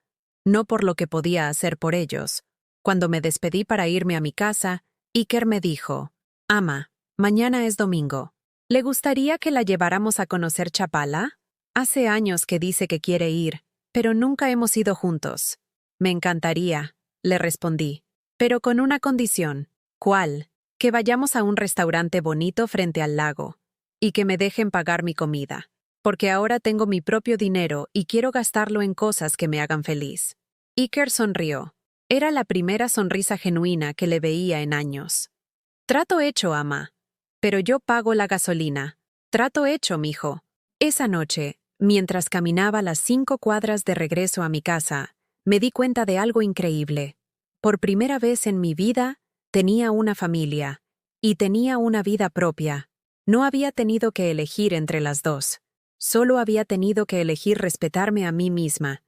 no por lo que podía hacer por ellos. Cuando me despedí para irme a mi casa, Iker me dijo, «Ama, mañana es domingo. ¿Le gustaría que la lleváramos a conocer Chapala? Hace años que dice que quiere ir, pero nunca hemos ido juntos». «Me encantaría», le respondí, «pero con una condición». «¿Cuál?» «Que vayamos a un restaurante bonito frente al lago, y que me dejen pagar mi comida, porque ahora tengo mi propio dinero y quiero gastarlo en cosas que me hagan feliz». Iker sonrió. Era la primera sonrisa genuina que le veía en años. «Trato hecho, ama. Pero yo pago la gasolina». «Trato hecho, mijo». Esa noche, mientras caminaba las 5 cuadras de regreso a mi casa, me di cuenta de algo increíble. Por primera vez en mi vida, tenía una familia, y tenía una vida propia. No había tenido que elegir entre las dos. Solo había tenido que elegir respetarme a mí misma.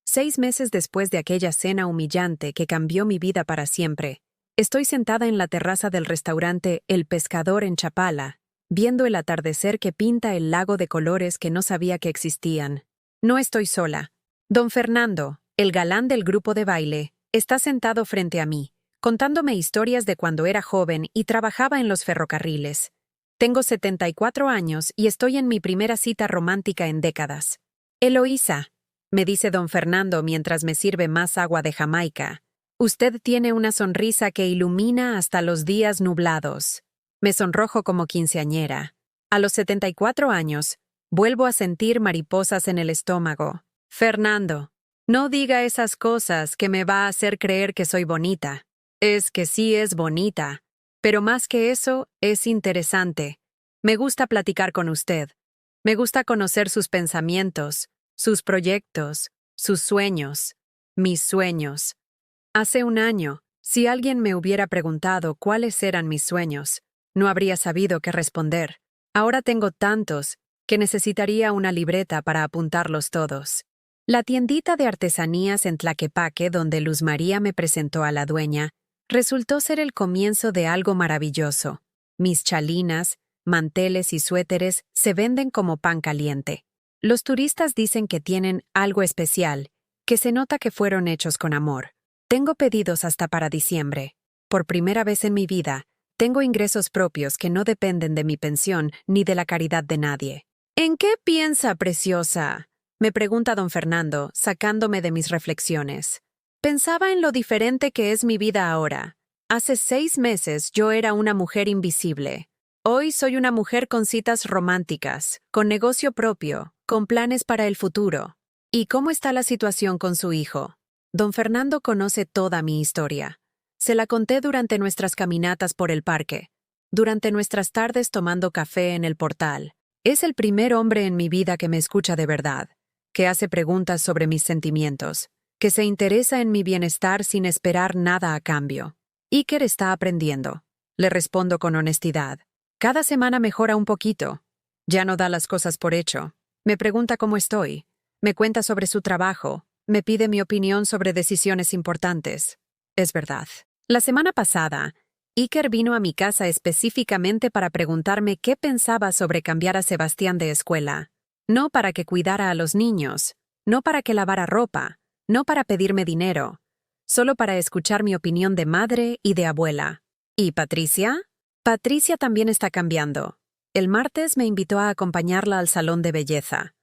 6 meses después de aquella cena humillante que cambió mi vida para siempre, estoy sentada en la terraza del restaurante El Pescador en Chapala, viendo el atardecer que pinta el lago de colores que no sabía que existían. No estoy sola. Don Fernando, el galán del grupo de baile, está sentado frente a mí, contándome historias de cuando era joven y trabajaba en los ferrocarriles. Tengo 74 años y estoy en mi primera cita romántica en décadas. Eloísa, me dice don Fernando mientras me sirve más agua de Jamaica. Usted tiene una sonrisa que ilumina hasta los días nublados. Me sonrojo como quinceañera. A los 74 años, vuelvo a sentir mariposas en el estómago. Fernando, no diga esas cosas que me va a hacer creer que soy bonita. Es que sí es bonita. Pero más que eso, es interesante. Me gusta platicar con usted. Me gusta conocer sus pensamientos, sus proyectos, sus sueños, mis sueños. Hace un año, si alguien me hubiera preguntado cuáles eran mis sueños, no habría sabido qué responder. Ahora tengo tantos que necesitaría una libreta para apuntarlos todos. La tiendita de artesanías en Tlaquepaque donde Luz María me presentó a la dueña resultó ser el comienzo de algo maravilloso. Mis chalinas, manteles y suéteres se venden como pan caliente. Los turistas dicen que tienen algo especial, que se nota que fueron hechos con amor. Tengo pedidos hasta para diciembre. Por primera vez en mi vida, tengo ingresos propios que no dependen de mi pensión ni de la caridad de nadie. ¿En qué piensa, preciosa?, me pregunta don Fernando, sacándome de mis reflexiones. Pensaba en lo diferente que es mi vida ahora. Hace 6 meses yo era una mujer invisible. Hoy soy una mujer con citas románticas, con negocio propio, con planes para el futuro. ¿Y cómo está la situación con su hijo? Don Fernando conoce toda mi historia. Se la conté durante nuestras caminatas por el parque, durante nuestras tardes tomando café en el portal. Es el primer hombre en mi vida que me escucha de verdad, que hace preguntas sobre mis sentimientos, que se interesa en mi bienestar sin esperar nada a cambio. Iker está aprendiendo. Le respondo con honestidad. Cada semana mejora un poquito. Ya no da las cosas por hecho. Me pregunta cómo estoy. Me cuenta sobre su trabajo. Me pide mi opinión sobre decisiones importantes. Es verdad. La semana pasada, Iker vino a mi casa específicamente para preguntarme qué pensaba sobre cambiar a Sebastián de escuela. No para que cuidara a los niños, no para que lavara ropa, no para pedirme dinero, solo para escuchar mi opinión de madre y de abuela. ¿Y Patricia? Patricia también está cambiando. El martes me invitó a acompañarla al salón de belleza.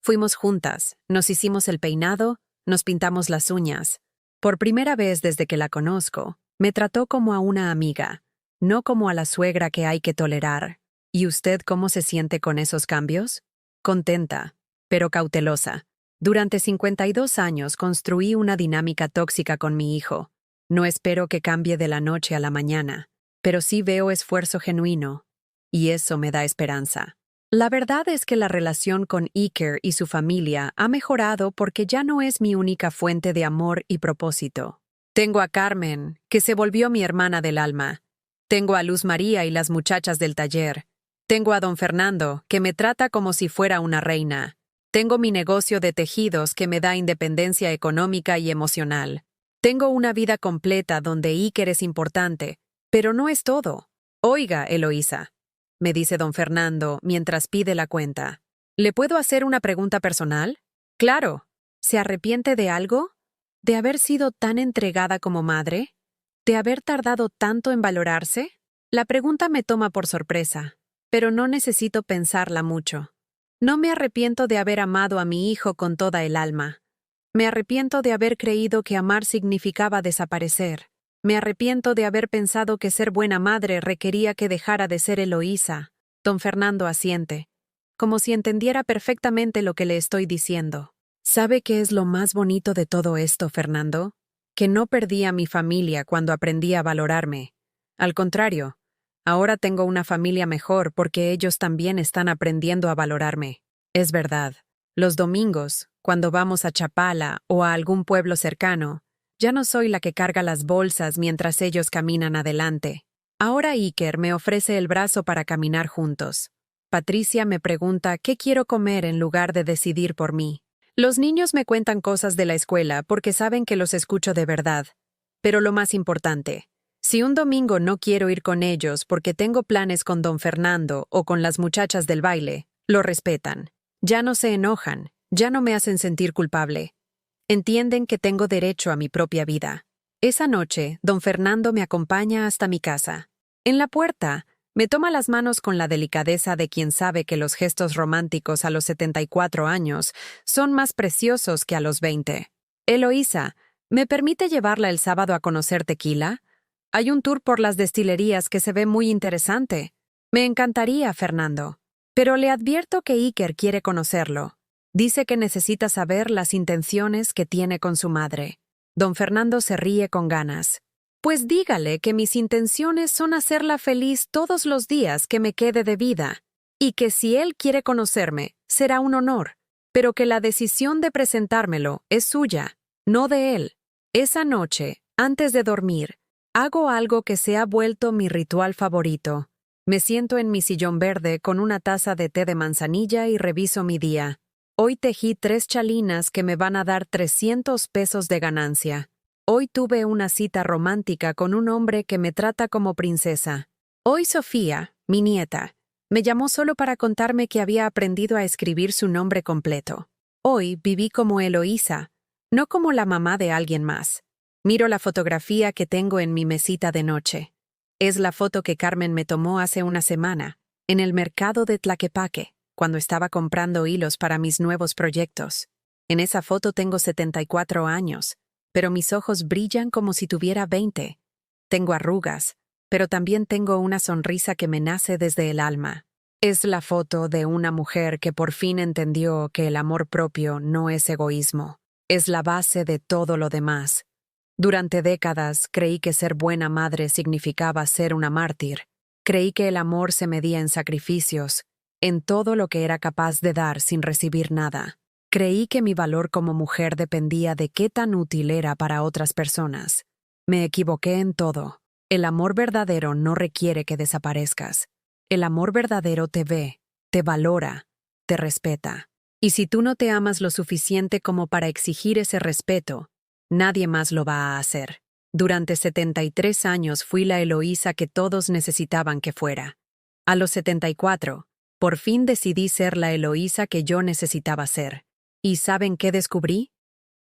Fuimos juntas, nos hicimos el peinado, nos pintamos las uñas. Por primera vez desde que la conozco, me trató como a una amiga, no como a la suegra que hay que tolerar. ¿Y usted cómo se siente con esos cambios? Contenta, pero cautelosa. Durante 52 años construí una dinámica tóxica con mi hijo. No espero que cambie de la noche a la mañana, pero sí veo esfuerzo genuino, y eso me da esperanza. La verdad es que la relación con Iker y su familia ha mejorado porque ya no es mi única fuente de amor y propósito. Tengo a Carmen, que se volvió mi hermana del alma. Tengo a Luz María y las muchachas del taller. Tengo a don Fernando, que me trata como si fuera una reina. Tengo mi negocio de tejidos que me da independencia económica y emocional. Tengo una vida completa donde Iker es importante, pero no es todo. Oiga, Eloísa, me dice don Fernando mientras pide la cuenta. ¿Le puedo hacer una pregunta personal? Claro. ¿Se arrepiente de algo? ¿De haber sido tan entregada como madre? ¿De haber tardado tanto en valorarse? La pregunta me toma por sorpresa, pero no necesito pensarla mucho. No me arrepiento de haber amado a mi hijo con toda el alma. Me arrepiento de haber creído que amar significaba desaparecer. Me arrepiento de haber pensado que ser buena madre requería que dejara de ser Eloísa. Don Fernando asiente, como si entendiera perfectamente lo que le estoy diciendo. ¿Sabe qué es lo más bonito de todo esto, Fernando? Que no perdí a mi familia cuando aprendí a valorarme. Al contrario, ahora tengo una familia mejor porque ellos también están aprendiendo a valorarme. Es verdad. Los domingos, cuando vamos a Chapala o a algún pueblo cercano, ya no soy la que carga las bolsas mientras ellos caminan adelante. Ahora Iker me ofrece el brazo para caminar juntos. Patricia me pregunta qué quiero comer en lugar de decidir por mí. Los niños me cuentan cosas de la escuela porque saben que los escucho de verdad. Pero lo más importante, si un domingo no quiero ir con ellos porque tengo planes con don Fernando o con las muchachas del baile, lo respetan. Ya no se enojan, ya no me hacen sentir culpable. Entienden que tengo derecho a mi propia vida. Esa noche, don Fernando me acompaña hasta mi casa. En la puerta, me toma las manos con la delicadeza de quien sabe que los gestos románticos a los 74 años son más preciosos que a los 20. Eloísa, ¿me permite llevarla el sábado a conocer Tequila? Hay un tour por las destilerías que se ve muy interesante. Me encantaría, Fernando. Pero le advierto que Iker quiere conocerlo. Dice que necesita saber las intenciones que tiene con su madre. Don Fernando se ríe con ganas. Pues dígale que mis intenciones son hacerla feliz todos los días que me quede de vida, y que si él quiere conocerme, será un honor, pero que la decisión de presentármelo es suya, no de él. Esa noche, antes de dormir, hago algo que se ha vuelto mi ritual favorito. Me siento en mi sillón verde con una taza de té de manzanilla y reviso mi día. Hoy tejí 3 chalinas que me van a dar 300 pesos de ganancia. Hoy tuve una cita romántica con un hombre que me trata como princesa. Hoy Sofía, mi nieta, me llamó solo para contarme que había aprendido a escribir su nombre completo. Hoy viví como Eloísa, no como la mamá de alguien más. Miro la fotografía que tengo en mi mesita de noche. Es la foto que Carmen me tomó hace una semana, en el mercado de Tlaquepaque, cuando estaba comprando hilos para mis nuevos proyectos. En esa foto tengo 74 años, pero mis ojos brillan como si tuviera 20. Tengo arrugas, pero también tengo una sonrisa que me nace desde el alma. Es la foto de una mujer que por fin entendió que el amor propio no es egoísmo. Es la base de todo lo demás. Durante décadas creí que ser buena madre significaba ser una mártir. Creí que el amor se medía en sacrificios, en todo lo que era capaz de dar sin recibir nada. Creí que mi valor como mujer dependía de qué tan útil era para otras personas. Me equivoqué en todo. El amor verdadero no requiere que desaparezcas. El amor verdadero te ve, te valora, te respeta. Y si tú no te amas lo suficiente como para exigir ese respeto, nadie más lo va a hacer. Durante 73 años fui la Eloísa que todos necesitaban que fuera. A los 74, por fin decidí ser la Eloísa que yo necesitaba ser. ¿Y saben qué descubrí?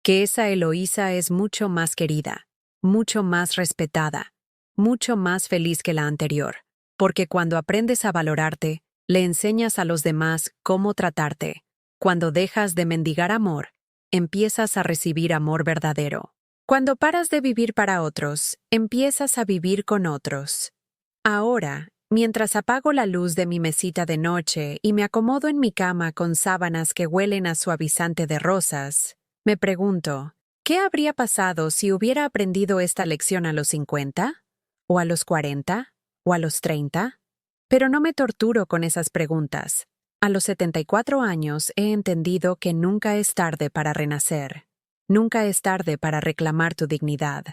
Que esa Eloísa es mucho más querida, mucho más respetada, mucho más feliz que la anterior. Porque cuando aprendes a valorarte, le enseñas a los demás cómo tratarte. Cuando dejas de mendigar amor, empiezas a recibir amor verdadero. Cuando paras de vivir para otros, empiezas a vivir con otros. Ahora, mientras apago la luz de mi mesita de noche y me acomodo en mi cama con sábanas que huelen a suavizante de rosas, me pregunto, ¿qué habría pasado si hubiera aprendido esta lección a los 50? ¿O a los 40? ¿O a los 30? Pero no me torturo con esas preguntas. A los 74 años he entendido que nunca es tarde para renacer. Nunca es tarde para reclamar tu dignidad.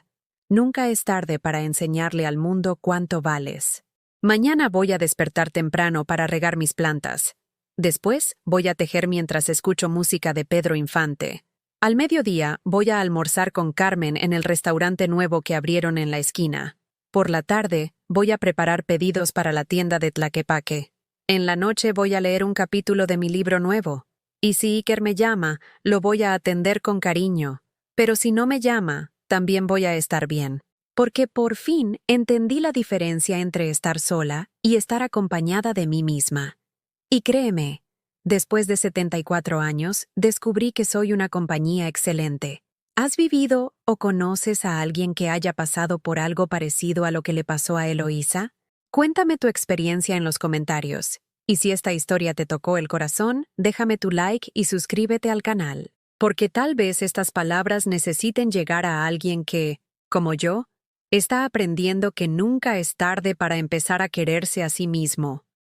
Nunca es tarde para enseñarle al mundo cuánto vales. Mañana voy a despertar temprano para regar mis plantas. Después voy a tejer mientras escucho música de Pedro Infante. Al mediodía voy a almorzar con Carmen en el restaurante nuevo que abrieron en la esquina. Por la tarde voy a preparar pedidos para la tienda de Tlaquepaque. En la noche voy a leer un capítulo de mi libro nuevo. Y si Iker me llama, lo voy a atender con cariño. Pero si no me llama, también voy a estar bien. Porque por fin entendí la diferencia entre estar sola y estar acompañada de mí misma. Y créeme, después de 74 años, descubrí que soy una compañía excelente. ¿Has vivido o conoces a alguien que haya pasado por algo parecido a lo que le pasó a Eloísa? Cuéntame tu experiencia en los comentarios. Y si esta historia te tocó el corazón, déjame tu like y suscríbete al canal. Porque tal vez estas palabras necesiten llegar a alguien que, como yo, está aprendiendo que nunca es tarde para empezar a quererse a sí mismo.